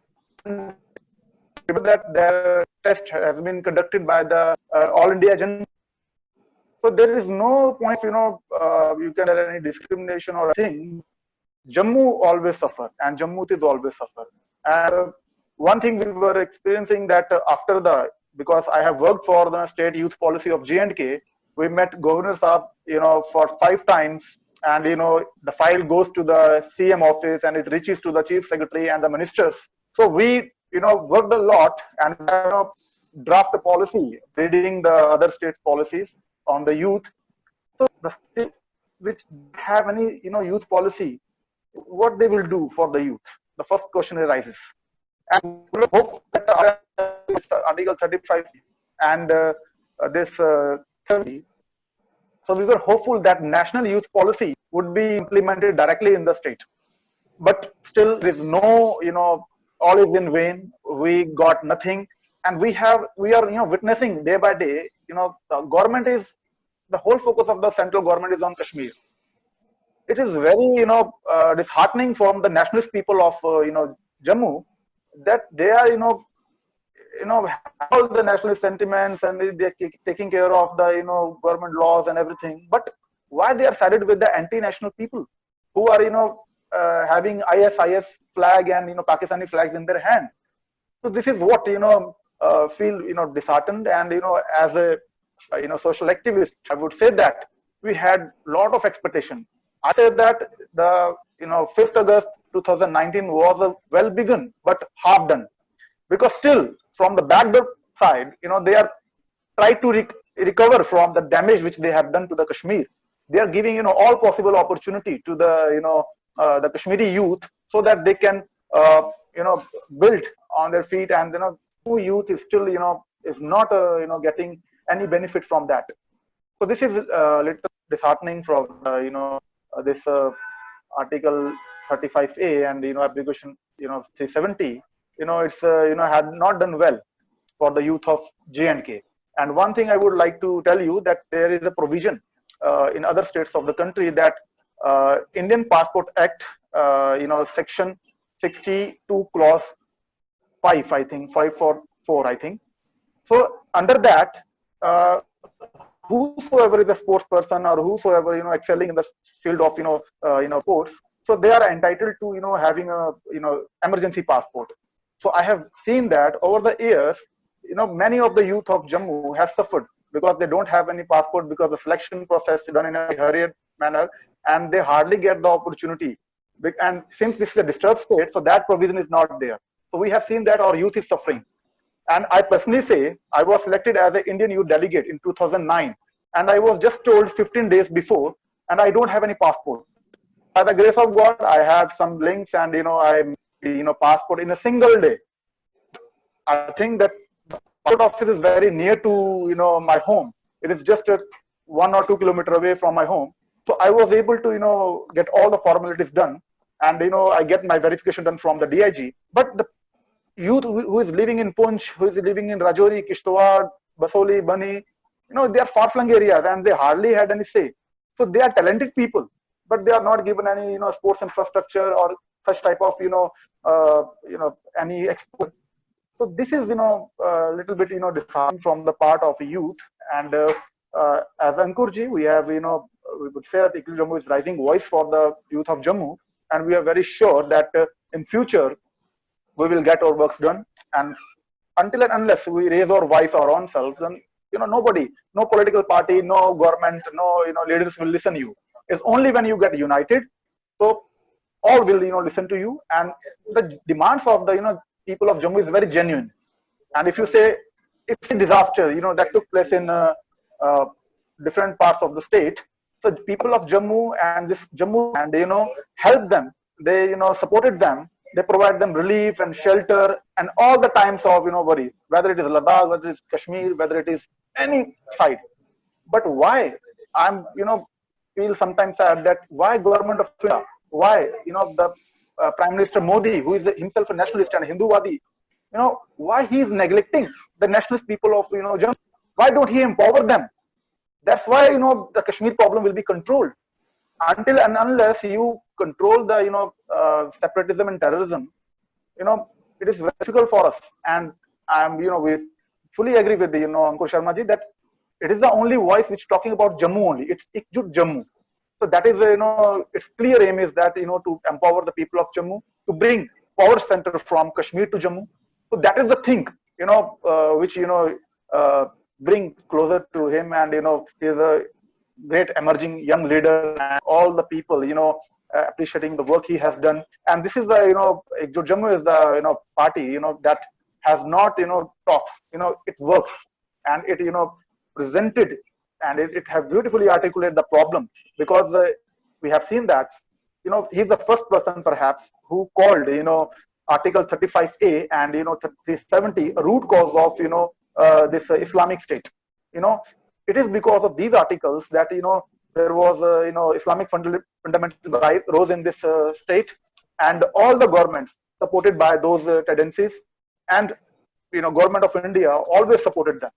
their test has been conducted by the All India Agenda. So there is no point, you can have any discrimination or thing. Jammu always suffer, and Jammu is always suffer. And one thing we were experiencing that after because I have worked for the state youth policy of J&K, we met Governor Saab, for 5 times, and the file goes to the CM office and it reaches to the chief secretary and the ministers. So we worked a lot and draft a policy, reading the other state policies on the youth. So the state which have any youth policy, what they will do for the youth? The first question arises. And we hope that Article 35 and this 30. So we were hopeful that national youth policy would be implemented directly in the state. But still there is no, all is in vain. We got nothing. And we are witnessing day by day, the government is, the whole focus of the central government is on Kashmir. It is very, disheartening from the nationalist people of, Jammu, that they are, all the nationalist sentiments, and they're taking care of the, government laws and everything. But why they are sided with the anti-national people who are, having ISIS flag and, Pakistani flags in their hand? So this is what, feel, disheartened. And, as a, social activist, I would say that we had lot of expectation. I said that the 5th August 2019 was a well begun but half done, because still from the backdoor side, they are trying to recover from the damage which they have done to the Kashmir. They are giving all possible opportunity to the the Kashmiri youth, so that they can build on their feet, and youth is still is not getting any benefit from that. So this is little disheartening from this Article 35A and application 370. It's had not done well for the youth of J&K. And one thing I would like to tell you that there is a provision in other states of the country that Indian Passport Act, section 62 clause 5, I think 544, I think. So under that, whosoever is a sports person or whosoever excelling in the field of sports, so they are entitled to having a emergency passport. So I have seen that over the years, many of the youth of Jammu has suffered because they don't have any passport, because the selection process is done in a hurried manner and they hardly get the opportunity. And since this is a disturbed state, so that provision is not there. So we have seen that our youth is suffering. And I personally say, I was selected as an Indian youth delegate in 2009. And I was just told 15 days before, and I don't have any passport. By the grace of God, I had some links and, I passport in a single day. I think that the passport office is very near to, my home. It is just 1 or 2 kilometers away from my home. So I was able to, get all the formalities done. And, I get my verification done from the DIG. But the youth who is living in Punch, who is living in Rajouri, Kishtwar, Basoli, Bani, they are far-flung areas and they hardly had any say. So they are talented people, but they are not given any, sports infrastructure or such type of, any export. So this is, a little bit, disheartening from the part of youth. And as Ankurji, we have, we would say that ICLU Jammu is rising voice for the youth of Jammu. And we are very sure that in future, we will get our work done. And until and unless we raise our voice our own selves, then nobody, no political party, no government, no leaders will listen to you. It's only when you get united, so all will listen to you. And the demands of the people of Jammu is very genuine. And if you say it's a disaster, that took place in different parts of the state, so the people of Jammu and this Jammu and help them, they supported them. They provide them relief and shelter and all the times of worries, whether it is Ladakh, whether it is Kashmir, whether it is any side. But why? I'm feel sometimes sad that why government of India, why the Prime Minister Modi, who is himself a nationalist and Hinduwadi, why he is neglecting the nationalist people of Jammu? Why don't he empower them? That's why the Kashmir problem will be controlled. Until and unless you control the separatism and terrorism, it is very difficult for us. And we fully agree with the Ankur Sharma ji that it is the only voice which is talking about Jammu only. It's Ekjut Jammu. So that is its clear aim is that to empower the people of Jammu, to bring power center from Kashmir to Jammu. So that is the thing which bring closer to him, and he is a great emerging young leader, and all the people appreciating the work he has done. And this is the Ekjut Jammu is the party that has not talks, it works, and it presented, and it have beautifully articulated the problem, because we have seen that he's the first person perhaps who called Article 35A and 370 a root cause of this Islamic State. It is because of these articles that there was Islamic fundamental rise rose in this state, and all the governments supported by those tendencies, and government of India always supported them.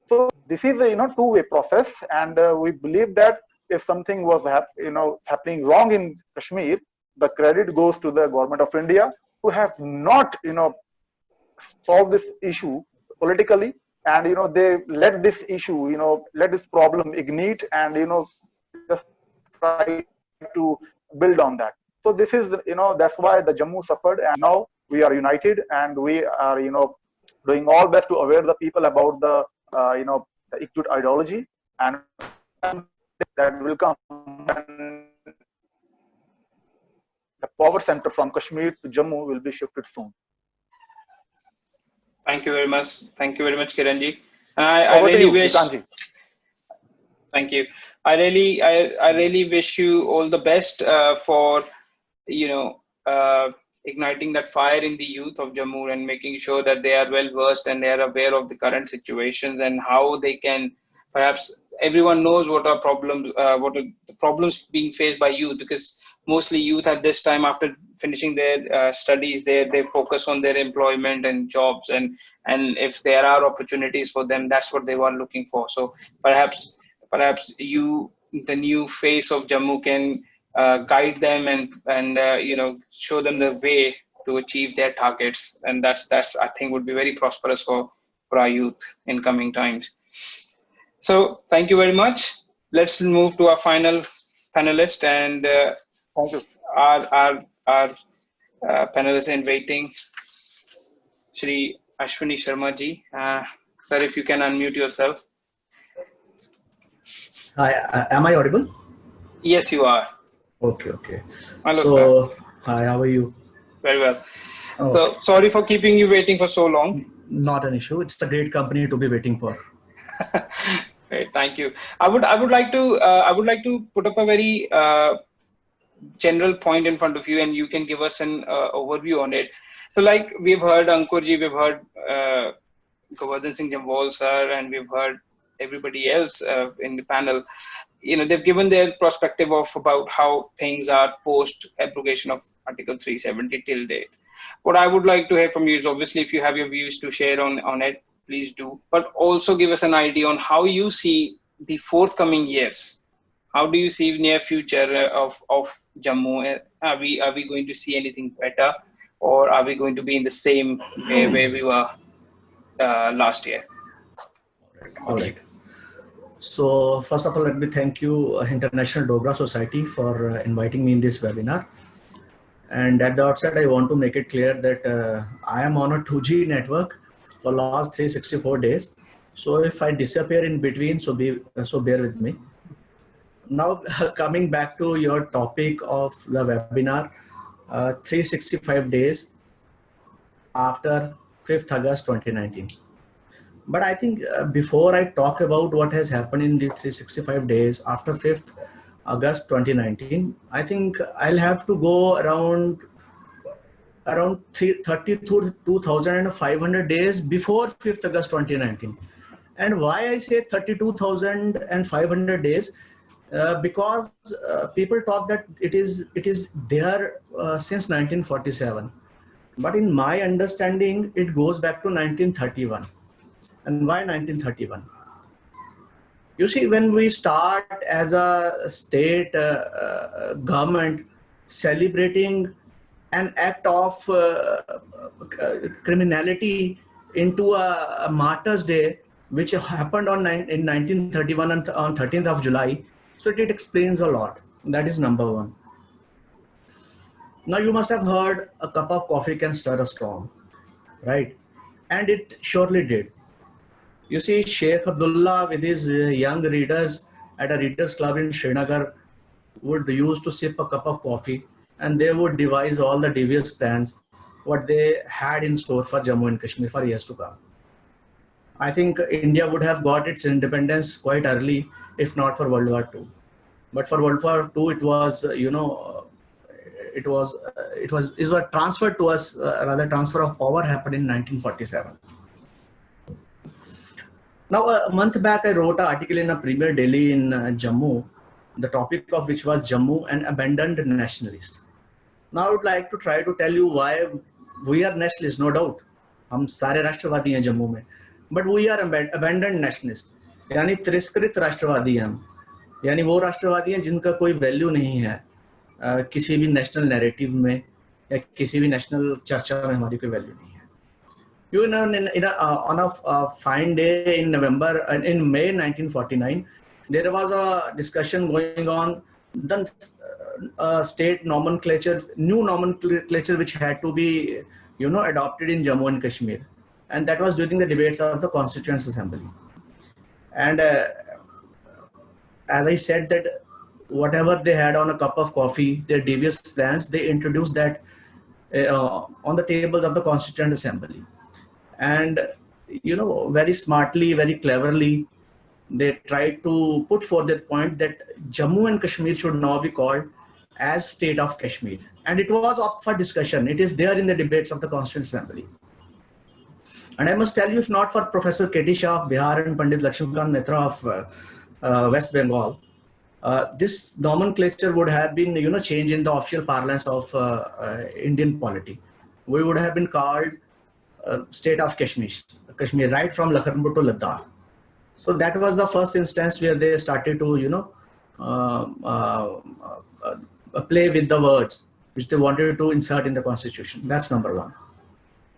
So this is a two-way process, and we believe that if something was happening wrong in Kashmir, the credit goes to the government of India, who have not solved this issue politically, and they let this issue let this problem ignite, and just try to build on that. So this is that's why the Jammu suffered, and now we are united, and we are doing all best to aware the people about the the Ekjut ideology, and that will come when the power center from Kashmir to Jammu will be shifted soon. Thank you very much. Thank you very much, Kiranji. And I Over to really you, wish. Vikanji. Thank you. I really wish you all the best for igniting that fire in the youth of Jammu and making sure that they are well versed and they are aware of the current situations and how they can, perhaps everyone knows what are problems, what are the problems being faced by youth, because mostly youth at this time after finishing their studies, they focus on their employment and jobs, and if there are opportunities for them, that's what they were looking for. So perhaps you, the new face of Jammu, can guide them and show them the way to achieve their targets, and that's I think would be very prosperous for our youth in coming times. So thank you very much. Let's move to our final panelist, and Thank you. our panelist in waiting, Shri Ashwini Sharma ji. Sir, if you can unmute yourself. Hi, am I audible? Yes, you are. Okay. Hello, So, sir. hi, how are you? Very well. Okay. So sorry for keeping you waiting for so long. Not an issue. It's a great company to be waiting for. Great, thank you. I would like to put up a very general point in front of you, and you can give us an overview on it. So, like we've heard Ankurji, we've heard Govardhan Singh Jamwal sir, and we've heard everybody else in the panel. They've given their perspective of about how things are post abrogation of Article 370 till date. What I would like to hear from you is, obviously, if you have your views to share on it, please do. But also give us an idea on how you see the forthcoming years. How do you see near future of Jammu? Are we going to see anything better, or are we going to be in the same way where we were last year? All right. So, first of all, let me thank you, International Dogra Society, for inviting me in this webinar. And at the outset, I want to make it clear that I am on a 2G network for last 364 days. So if I disappear in between, so bear with me. Now, coming back to your topic of the webinar, 365 days after 5th August 2019. But I think before I talk about what has happened in these 365 days after 5th August 2019, I think I'll have to go around 32,500 days before 5th August 2019. And why I say 32,500 days? Because people talk that it is there since 1947. But in my understanding, it goes back to 1931. And why 1931? You see, when we start as a state government celebrating an act of criminality into a Martyrs' Day, which happened in 1931 on 13th of July, so it explains a lot. That is number one. Now you must have heard a cup of coffee can stir a storm, right? And it surely did. You see, Sheikh Abdullah with his young readers at a readers club in Srinagar would use to sip a cup of coffee, and they would devise all the devious plans what they had in store for Jammu and Kashmir for years to come. I think India would have got its independence quite early, if not for World War II. But for World War II, it was, it was transferred to us, rather transfer of power happened in 1947. Now, a month back, I wrote an article in a Premier Daily in Jammu, the topic of which was Jammu, an abandoned nationalist. Now, I would like to try to tell you why we are nationalists, no doubt. हम सारे राष्ट्रवादी हैं जम्मू में, but we are abandoned nationalists. यानी तिरस्कृत राष्ट्रवादी हैं हम, यानी वो राष्ट्रवादी हैं जिनका कोई वैल्यू नहीं है किसी भी नेशनल नैरेटिव में या किसी भी नेशनल चर्चा में हमारी कोई वैल्यू नहीं है. You know, on a fine day in May 1949, there was a discussion going on the state nomenclature, new nomenclature which had to be, adopted in Jammu and Kashmir, and that was during the debates of the Constituent Assembly. And as I said, that whatever they had on a cup of coffee, their devious plans, they introduced that on the tables of the Constituent Assembly. And, very smartly, very cleverly, they tried to put forth that point that Jammu and Kashmir should now be called as State of Kashmir. And it was up for discussion. It is there in the debates of the Constituent Assembly. And I must tell you, if not for Professor K.T. Shah of Bihar and Pandit Lakshmikant Mitra of West Bengal, this nomenclature would have been, changed in the official parlance of Indian polity. We would have been called state of Kashmir, right from Lakhanpur to Ladakh. So that was the first instance where they started to, play with the words which they wanted to insert in the constitution. That's number one.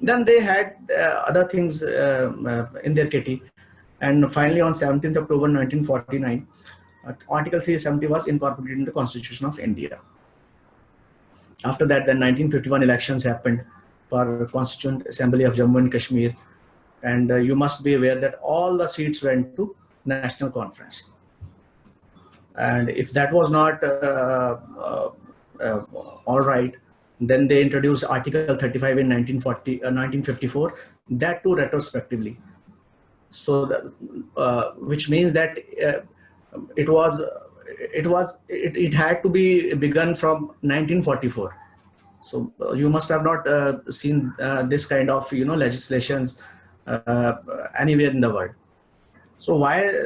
Then they had other things in their kitty. And finally, on 17th October 1949, Article 370 was incorporated in the Constitution of India. After that, then 1951 elections happened for Constituent Assembly of Jammu and Kashmir. And you must be aware that all the seats went to National Conference. And if that was not all right, then they introduced Article 35 in 1954, that too retrospectively. So, which means that it had to be begun from 1944. So you must have not seen this kind of legislations anywhere in the world. So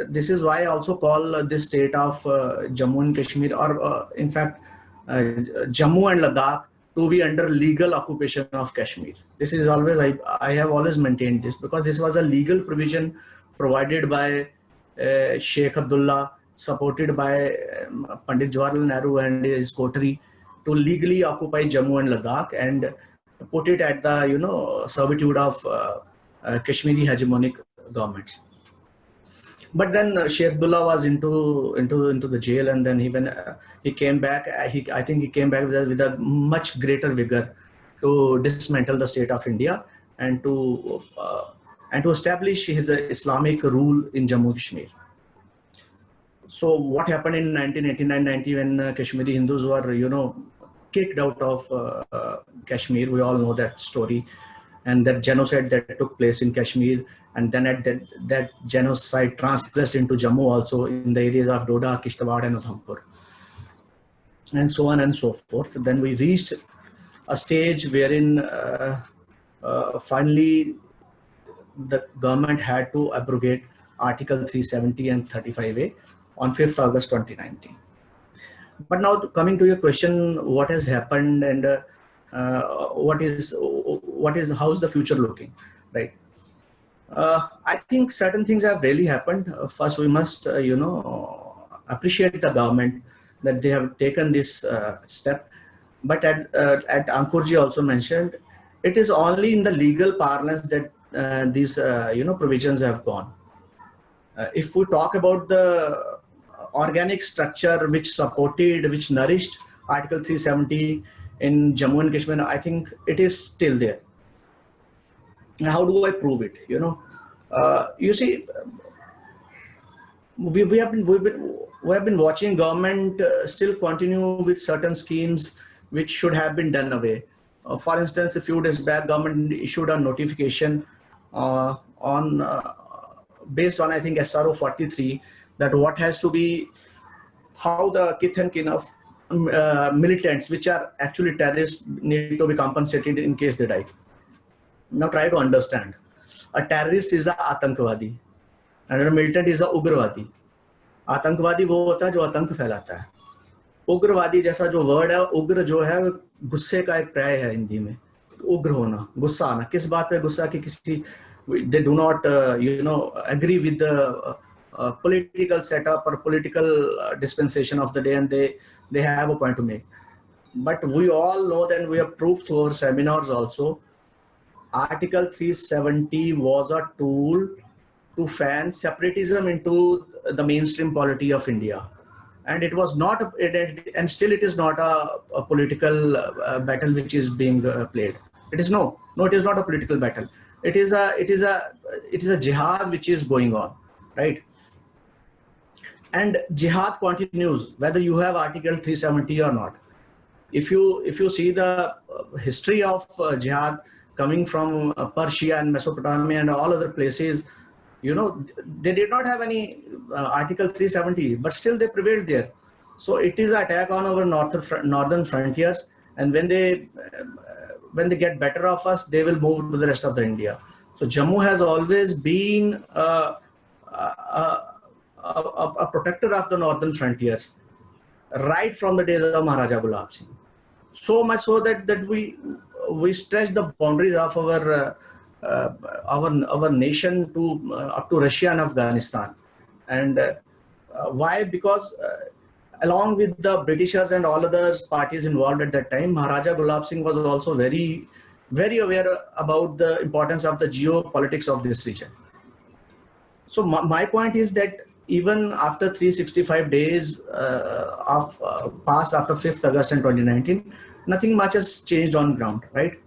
this is why I also call this state of Jammu and Kashmir, or in fact Jammu and Ladakh, to be under legal occupation of Kashmir. This is always, I have always maintained this, because this was a legal provision provided by Sheikh Abdullah, supported by Pandit Jawaharlal Nehru and his coterie, to legally occupy Jammu and Ladakh and put it at the servitude of Kashmiri hegemonic governments. But then Sheikh Abdullah was into the jail, and then when he came back, I think he came back with a much greater vigor to dismantle the state of India and to establish his Islamic rule in Jammu and Kashmir. So what happened in 1989-90 when Kashmiri Hindus were kicked out of Kashmir? We all know that story, and that genocide that took place in Kashmir. And then that genocide transgressed into Jammu also, in the areas of Doda, Kishtawar and Udhampur, and so on and so forth. Then we reached a stage wherein finally the government had to abrogate Article 370 and 35A on 5th August 2019. But now, coming to your question, what has happened and how's the future looking, right? I think certain things have really happened. First, we must, appreciate the government that they have taken this step. But at Ankurji also mentioned, it is only in the legal parlance that these, provisions have gone. If we talk about the organic structure which nourished Article 370 in Jammu and Kashmir, I think it is still there. And how do I prove it? You see, we have been watching government still continue with certain schemes which should have been done away. For instance, a few days back, government issued a notification based on, I think, SRO 43, that what has to be, how the kith and kin of militants, which are actually terrorists, need to be compensated in case they die. Now try to understand. A terrorist is a आतंकवादी, and a militant is a उग्रवादी. आतंकवादी वो होता है जो आतंक फैलाता है. उग्रवादी जैसा जो वर्ड है, उग्र जो है गुस्से का एक पर्याय है हिंदी में. उग्र होना, गुस्सा आना. किस बात पे गुस्सा? कि किसी they do not agree with the political setup or political dispensation of the day, and they have a point to make. But we all know that we have proved through our seminars also, Article 370 was a tool to fan separatism into the mainstream polity of India. And it was not, and still it is not a political battle which is being played. It is no, it is not a political battle. It is a jihad which is going on, right? And jihad continues whether you have Article 370 or not. If you see the history of jihad coming from Persia and Mesopotamia and all other places, they did not have any Article 370, but still they prevailed there. So it is an attack on our northern frontiers, and when they get better of us, they will move to the rest of the India. So Jammu has always been a protector of the northern frontiers, right from the days of Maharaja Gulab Singh. So much so that we stretch the boundaries of our nation to up to Russia and Afghanistan. And why? Because along with the Britishers and all other parties involved at that time, Maharaja Gulab Singh was also very, very aware about the importance of the geopolitics of this region. So my point is that even after 365 days passed after 5th August in 2019, nothing much has changed on ground, right?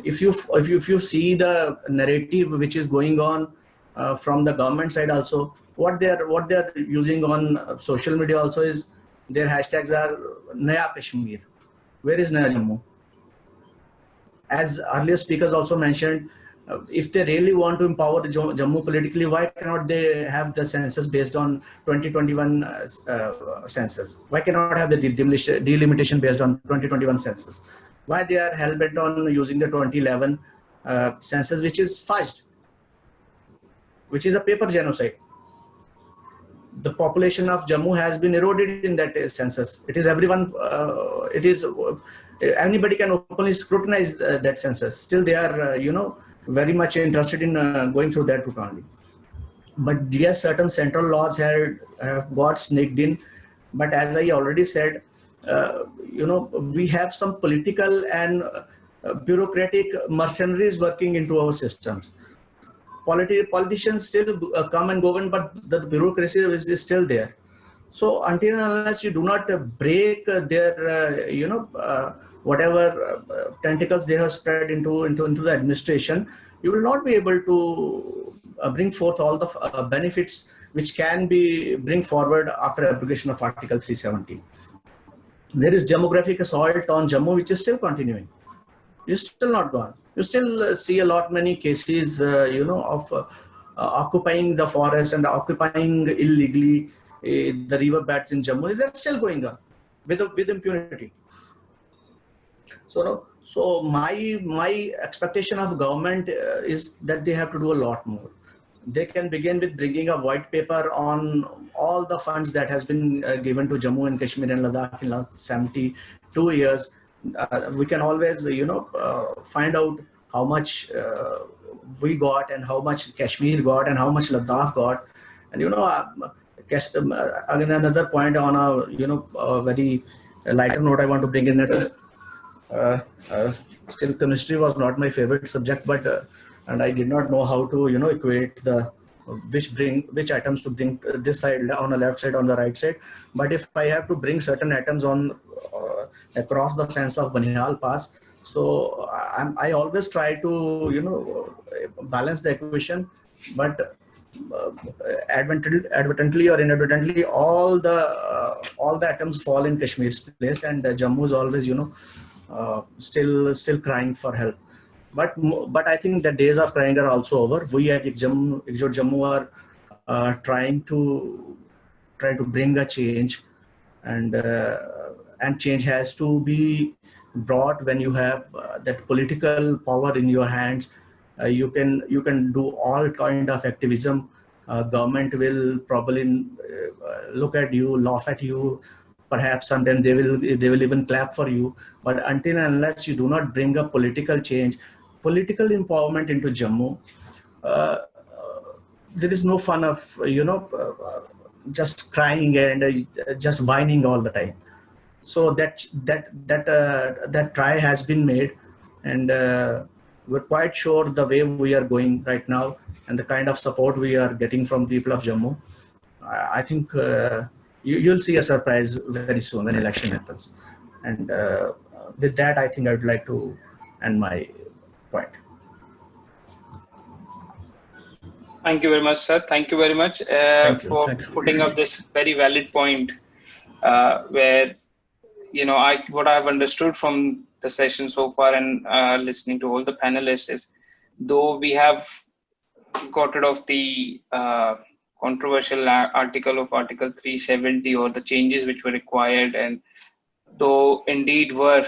If you see the narrative which is going on from the government side also, what they're using on social media also is their hashtags are Naya Kashmir. Where is Naya Jammu? As earlier speakers also mentioned, if they really want to empower Jammu politically, why cannot they have the census based on 2021 census? Why cannot have the delimitation based on 2021 census? Why they are hell-bent on using the 2011 census, which is fudged, which is a paper genocide? The population of Jammu has been eroded in that census. It is everyone, anybody can openly scrutinize that census. Still they are, very much interested in going through that route only. But yes, certain central laws have got sneaked in. But as I already said, we have some political and bureaucratic mercenaries working into our systems. Politicians still come and go, but the bureaucracy is still there. So until and unless you do not break their, whatever tentacles they have spread into the administration, you will not be able to bring forth all the benefits which can be bring forward after application of Article 370. There is demographic assault on Jammu, which is still continuing. It's still not gone. You still see a lot many cases, of occupying the forest and occupying illegally the river beds in Jammu. They're still going on with impunity. So my expectation of government is that they have to do a lot more. They can begin with bringing a white paper on all the funds that has been given to Jammu and Kashmir and Ladakh in last 72 years. We can always, find out how much we got and how much Kashmir got and how much Ladakh got. And, again, another point on a very lighter note I want to bring in that still chemistry was not my favorite subject, but and I did not know how to equate the which items to bring this side on the left side on the right side. But if I have to bring certain items on across the fence of Banihal Pass, so I always try to balance the equation, but advertently or inadvertently all the atoms fall in Kashmir's place, and Jammu is always still crying for help. But I think the days of crying are also over. We at Jammu are trying to bring a change, and change has to be brought when you have that political power in your hands. You can do all kind of activism. Government will probably look at you, laugh at you. Perhaps sometimes they will even clap for you. But until and unless you do not bring a political change, political empowerment into Jammu, there is no fun of just crying and just whining all the time. So that try has been made, and we're quite sure the way we are going right now and the kind of support we are getting from people of Jammu. I think you'll see a surprise very soon when election happens. And with that, I think I would like to end my point. Thank you very much, sir. Thank you very much for putting up this very valid point where, what I've understood from the session so far and listening to all the panelists is, though we have got rid of the controversial article of Article 370 or the changes which were required, and though indeed were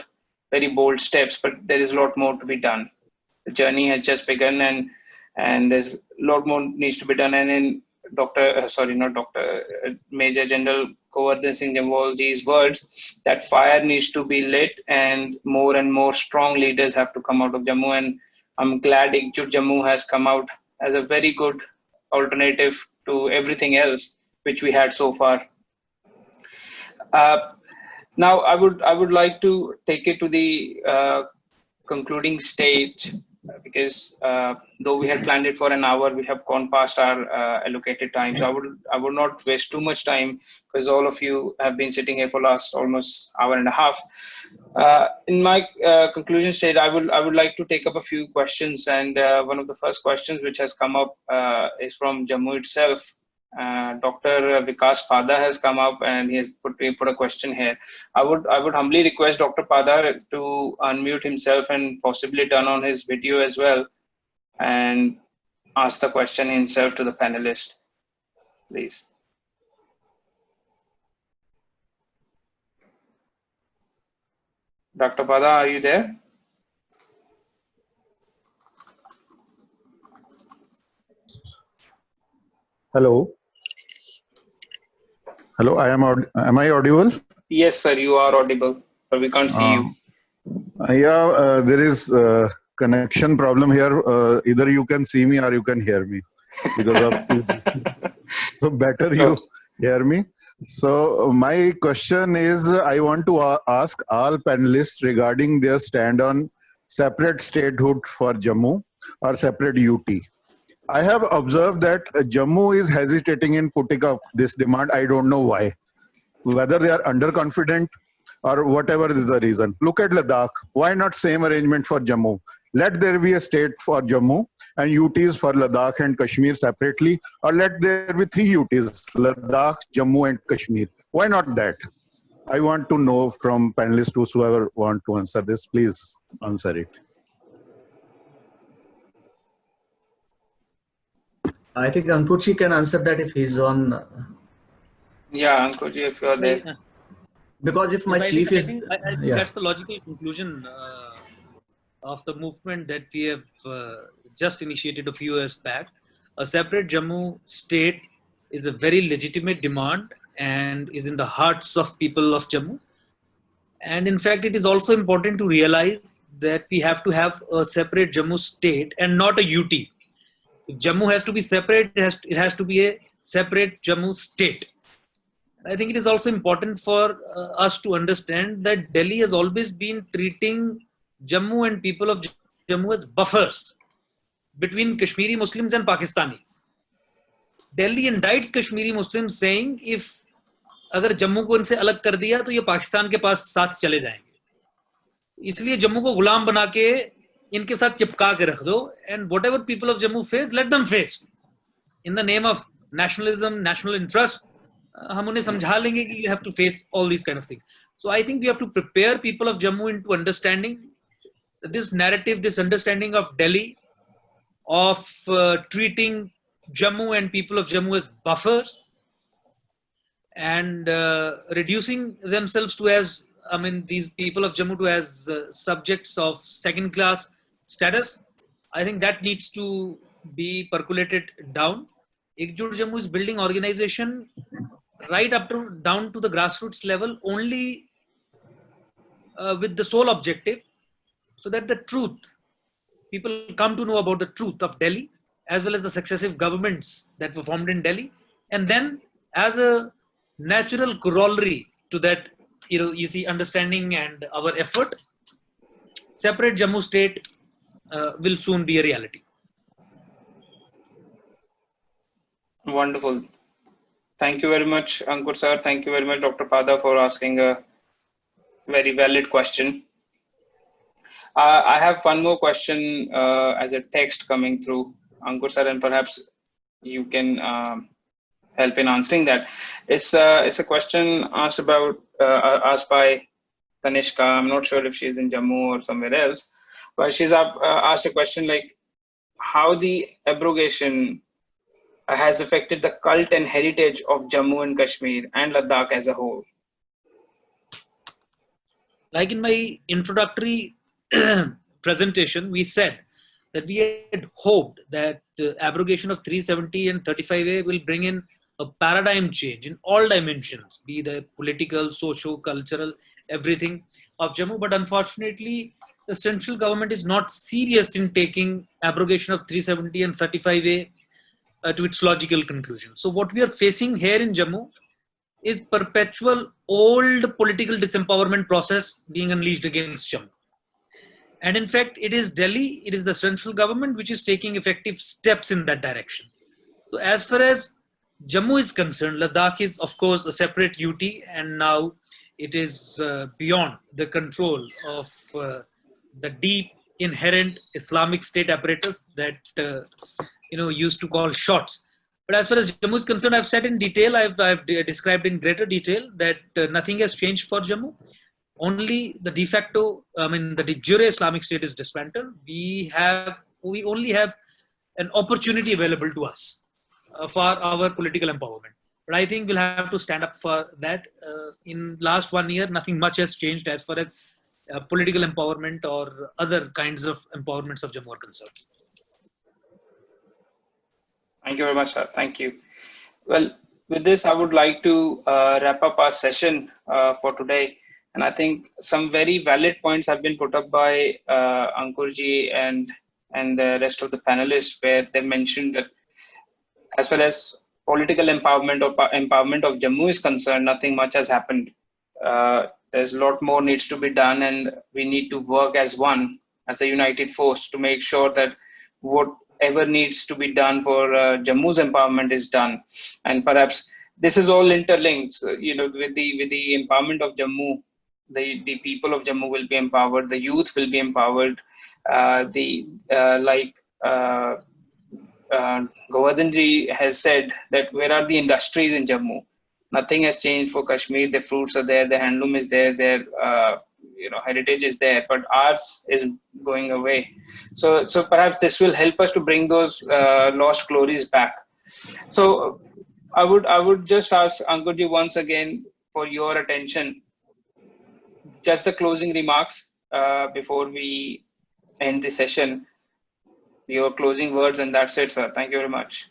very bold steps, but there is a lot more to be done. The journey has just begun, and there's a lot more needs to be done. And in Major General Govardhan Singh Jamwalji's words, that fire needs to be lit and more strong leaders have to come out of Jammu. And I'm glad Ekjut Jammu has come out as a very good alternative to everything else which we had so far. Now, I would like to take it to the concluding stage, because though we had planned it for an hour, we have gone past our allocated time. So I would not waste too much time, because all of you have been sitting here for last almost hour and a half. In my conclusion stage, I would like to take up a few questions, and one of the first questions which has come up is from Jammu itself. Dr. Vikas Pada has come up and he has put a question here. I would humbly request Dr. Pada to unmute himself and possibly turn on his video as well and ask the question himself to the panelist, please. Dr. Pada, are you there? Hello. Hello, am I audible? Yes, sir, you are audible, but we can't see you. There is a connection problem here. Either you can see me or you can hear me, because of so better you hear me. So my question is, I want to ask all panelists regarding their stand on separate statehood for Jammu or separate UT. I have observed that Jammu is hesitating in putting up this demand. I don't know why. Whether they are underconfident or whatever is the reason. Look at Ladakh. Why not same arrangement for Jammu? Let there be a state for Jammu and UTs for Ladakh and Kashmir separately, or let there be 3 UTs, Ladakh, Jammu and Kashmir. Why not that? I want to know from panelists, whoever want to answer this, please answer it. I think Ankurji can answer that if he's on. Yeah, Ankurji, if you're there. Because if my chief is. I think that's the logical conclusion of the movement that we have just initiated a few years back. A separate Jammu state is a very legitimate demand and is in the hearts of people of Jammu. And in fact, it is also important to realize that we have to have a separate Jammu state and not a UT. If Jammu has to be separate, it has to be a separate Jammu state. I think it is also important for us to understand that Delhi has always been treating Jammu and people of Jammu as buffers between Kashmiri Muslims and Pakistanis. Delhi indicts Kashmiri Muslims saying, if अगर जम्मू को इनसे अलग कर दिया तो ये पाकिस्तान के पास साथ चले जाएंगे, इसलिए जम्मू को गुलाम बना के इनके साथ चिपका के रख दो, and whatever people of Jammu face, let them face. In the name of nationalism, national interest, हम उन्हें समझा लेंगे कि you have to face all these kind of things. So I think we have to prepare people of Jammu into understanding this narrative, this understanding of Delhi, of treating Jammu and people of Jammu as buffers, and reducing themselves to as, these people of Jammu to as subjects of second class status. I think that needs to be percolated down. Ekjut Jammu is building organization right up to down to the grassroots level only with the sole objective, so that the truth, people come to know about the truth of Delhi as well as the successive governments that were formed in Delhi. And then as a natural corollary to that, you see, understanding and our effort, separate Jammu state will soon be a reality. Wonderful. Thank you very much, Ankur sir. Thank you very much, Dr. Pada, for asking a very valid question. I have one more question as a text coming through, Ankur sir, and perhaps you can help in answering that. It's a question asked by Tanishka. I'm not sure if she's in Jammu or somewhere else, but she's asked a question like how the abrogation has affected the cult and heritage of Jammu and Kashmir and Ladakh as a whole. Like in my introductory presentation, we said that we had hoped that abrogation of 370 and 35A will bring in a paradigm change in all dimensions, be the political, socio-cultural, everything of Jammu. But unfortunately, the central government is not serious in taking abrogation of 370 and 35A to its logical conclusion. So what we are facing here in Jammu is perpetual old political disempowerment process being unleashed against Jammu. And in fact, it is Delhi, it is the central government which is taking effective steps in that direction. So as far as Jammu is concerned, Ladakh is of course a separate UT, and now it is beyond the control of the deep inherent Islamic State apparatus that used to call shots. But as far as Jammu is concerned, I've said in detail, I've described in greater detail that nothing has changed for Jammu. Only the de facto, the de jure Islamic State is dismantled. We only have an opportunity available to us for our political empowerment. But I think we'll have to stand up for that. In last 1 year, nothing much has changed as far as political empowerment or other kinds of empowerments of Jammu are concerned. Thank you very much, sir. Thank you. Well, with this, I would like to wrap up our session for today. And I think some very valid points have been put up by Ankurji and the rest of the panelists, where they mentioned that as far as political empowerment or empowerment of Jammu is concerned, nothing much has happened. There's a lot more needs to be done, and we need to work as one, as a united force, to make sure that whatever needs to be done for Jammu's empowerment is done. And perhaps this is all interlinked, with the empowerment of Jammu. The people of Jammu will be empowered, the youth will be empowered, Govardhanji has said that where are the industries in Jammu? Nothing has changed for Kashmir. The fruits are there, the handloom is there, their heritage is there, but ours is going away. So perhaps this will help us to bring those lost glories back. So I would just ask Ankurji once again for your attention. Just the closing remarks before we end the session. Your closing words, and that's it, sir. Thank you very much.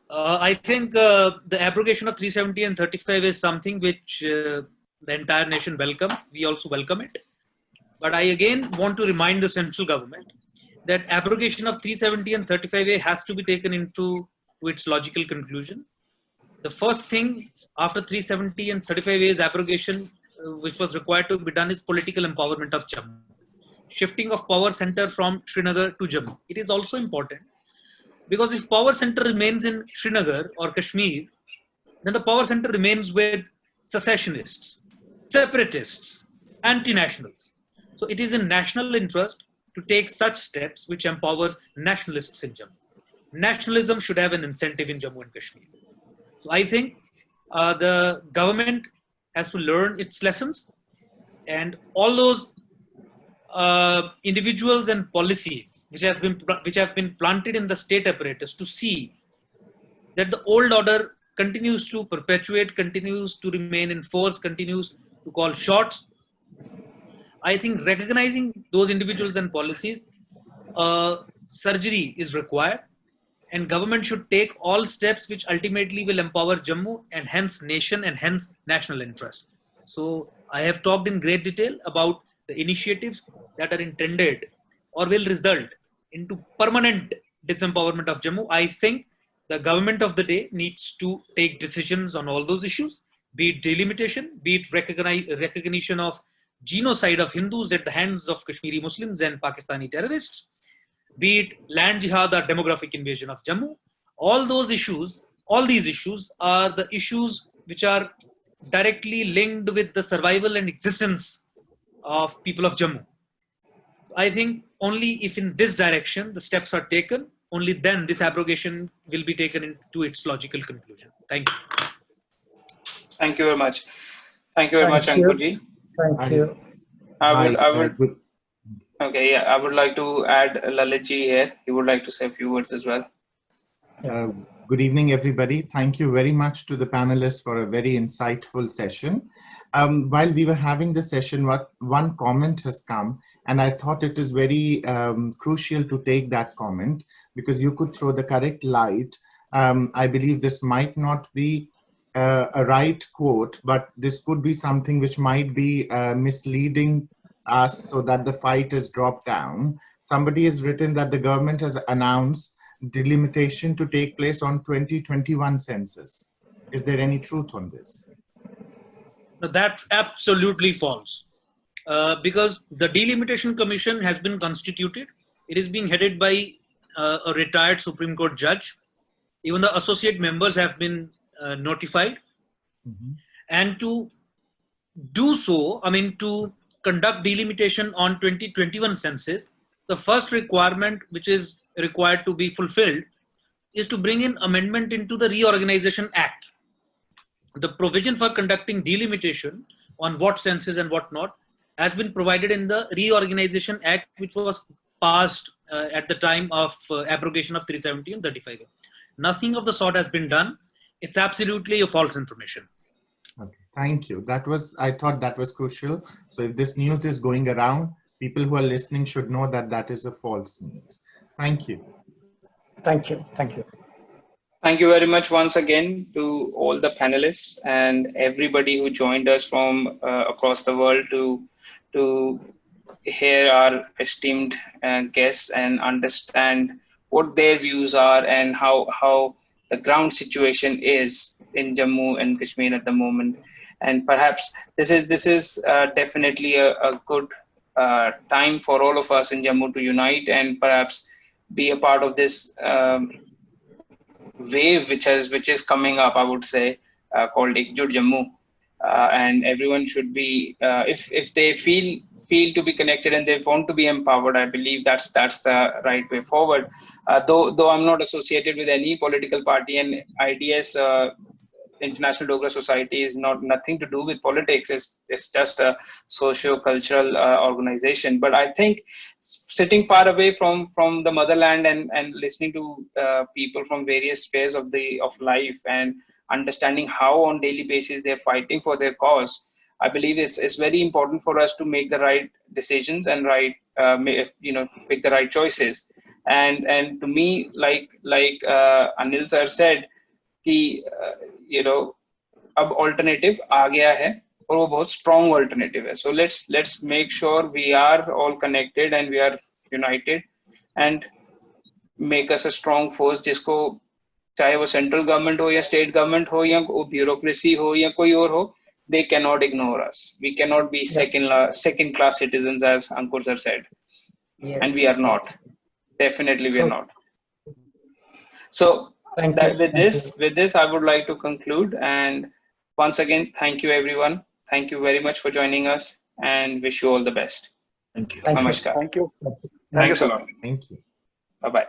I think the abrogation of 370 and 35 is something which the entire nation welcomes. We also welcome it. But I again want to remind the central government that abrogation of 370 and 35A has to be taken to its logical conclusion. The first thing after 370 and 35A is abrogation, which was required to be done, is political empowerment of Jammu. Shifting of power center from Srinagar to Jammu. It is also important because if power center remains in Srinagar or Kashmir, then the power center remains with secessionists, separatists, anti-nationals. So it is in national interest to take such steps which empowers nationalists in Jammu. Nationalism should have an incentive in Jammu and Kashmir. So I think the government has to learn its lessons, and all those individuals and policies which have been planted in the state apparatus to see that the old order continues to perpetuate, continues to remain in force, continues to call shots. I think recognizing those individuals and policies, surgery is required, and government should take all steps which ultimately will empower Jammu and hence nation and hence national interest. So I have talked in great detail about the initiatives that are intended or will result into permanent disempowerment of Jammu. I think the government of the day needs to take decisions on all those issues, be it delimitation, be it recognition of genocide of Hindus at the hands of Kashmiri Muslims and Pakistani terrorists, be it land jihad or demographic invasion of Jammu. All these issues are the issues which are directly linked with the survival and existence of people of Jammu. So I think only if in this direction the steps are taken, only then this abrogation will be taken into its logical conclusion. Thank you. Thank you very much. Thank you very much, Ankurji. Thank you. Okay, yeah, I would like to add Lalitji here. He would like to say a few words as well. Good evening, everybody. Thank you very much to the panelists for a very insightful session. while we were having the session, one comment has come, and I thought it is very crucial to take that comment because you could throw the correct light. I believe this might not be a right quote, but this could be something which might be misleading us so that the fight is dropped down. Somebody has written that the government has announced delimitation to take place on 2021 census. Is there any truth on this? No, that's absolutely false. Because the Delimitation Commission has been constituted. It is being headed by a retired Supreme Court judge. Even the associate members have been notified. Mm-hmm. And to do so, I mean, to conduct delimitation on 2021 census, the first requirement which is required to be fulfilled is to bring in amendment into the Reorganization Act. The provision for conducting delimitation on what census and what not has been provided in the Reorganization Act, which was passed at the time of abrogation of 370 and 35. Nothing of the sort has been done. It's absolutely a false information. Okay, thank you. I thought that was crucial. So if this news is going around, people who are listening should know that that is a false news. Thank you. Thank you. Thank you. Thank you very much once again to all the panelists and everybody who joined us from across the world to hear our esteemed guests and understand what their views are and how the ground situation is in Jammu and Kashmir at the moment. And perhaps this is definitely a good time for all of us in Jammu to unite and perhaps be a part of this wave which is coming up, I would say, called Ekjut Jammu, and everyone should be if they feel to be connected and they want to be empowered, I believe that's the right way forward. Though I'm not associated with any political party, and IDS International Dogra Society is nothing to do with politics. It's just a socio-cultural organization. But I think sitting far away from the motherland and listening to people from various spheres of life and understanding how on daily basis they're fighting for their cause, I believe it's very important for us to make the right decisions and pick the right choices. And to me, like Anil sir said, कि अब alternative आ गया है और वो बहुत strong alternative है. So let's make sure we are all connected and we are united and make us a strong force जिसको चाहे वो central government हो या state government हो या वो bureaucracy हो या कोई और हो, they cannot ignore us. We cannot be second class citizens, as Ankur sir said. Yes. And we are not. Definitely we are not. So with this, I would like to conclude. And once again, thank you, everyone. Thank you very much for joining us and wish you all the best. Thank you. Namaskar. Thank you. Thanks a lot. Thank you. Bye-bye.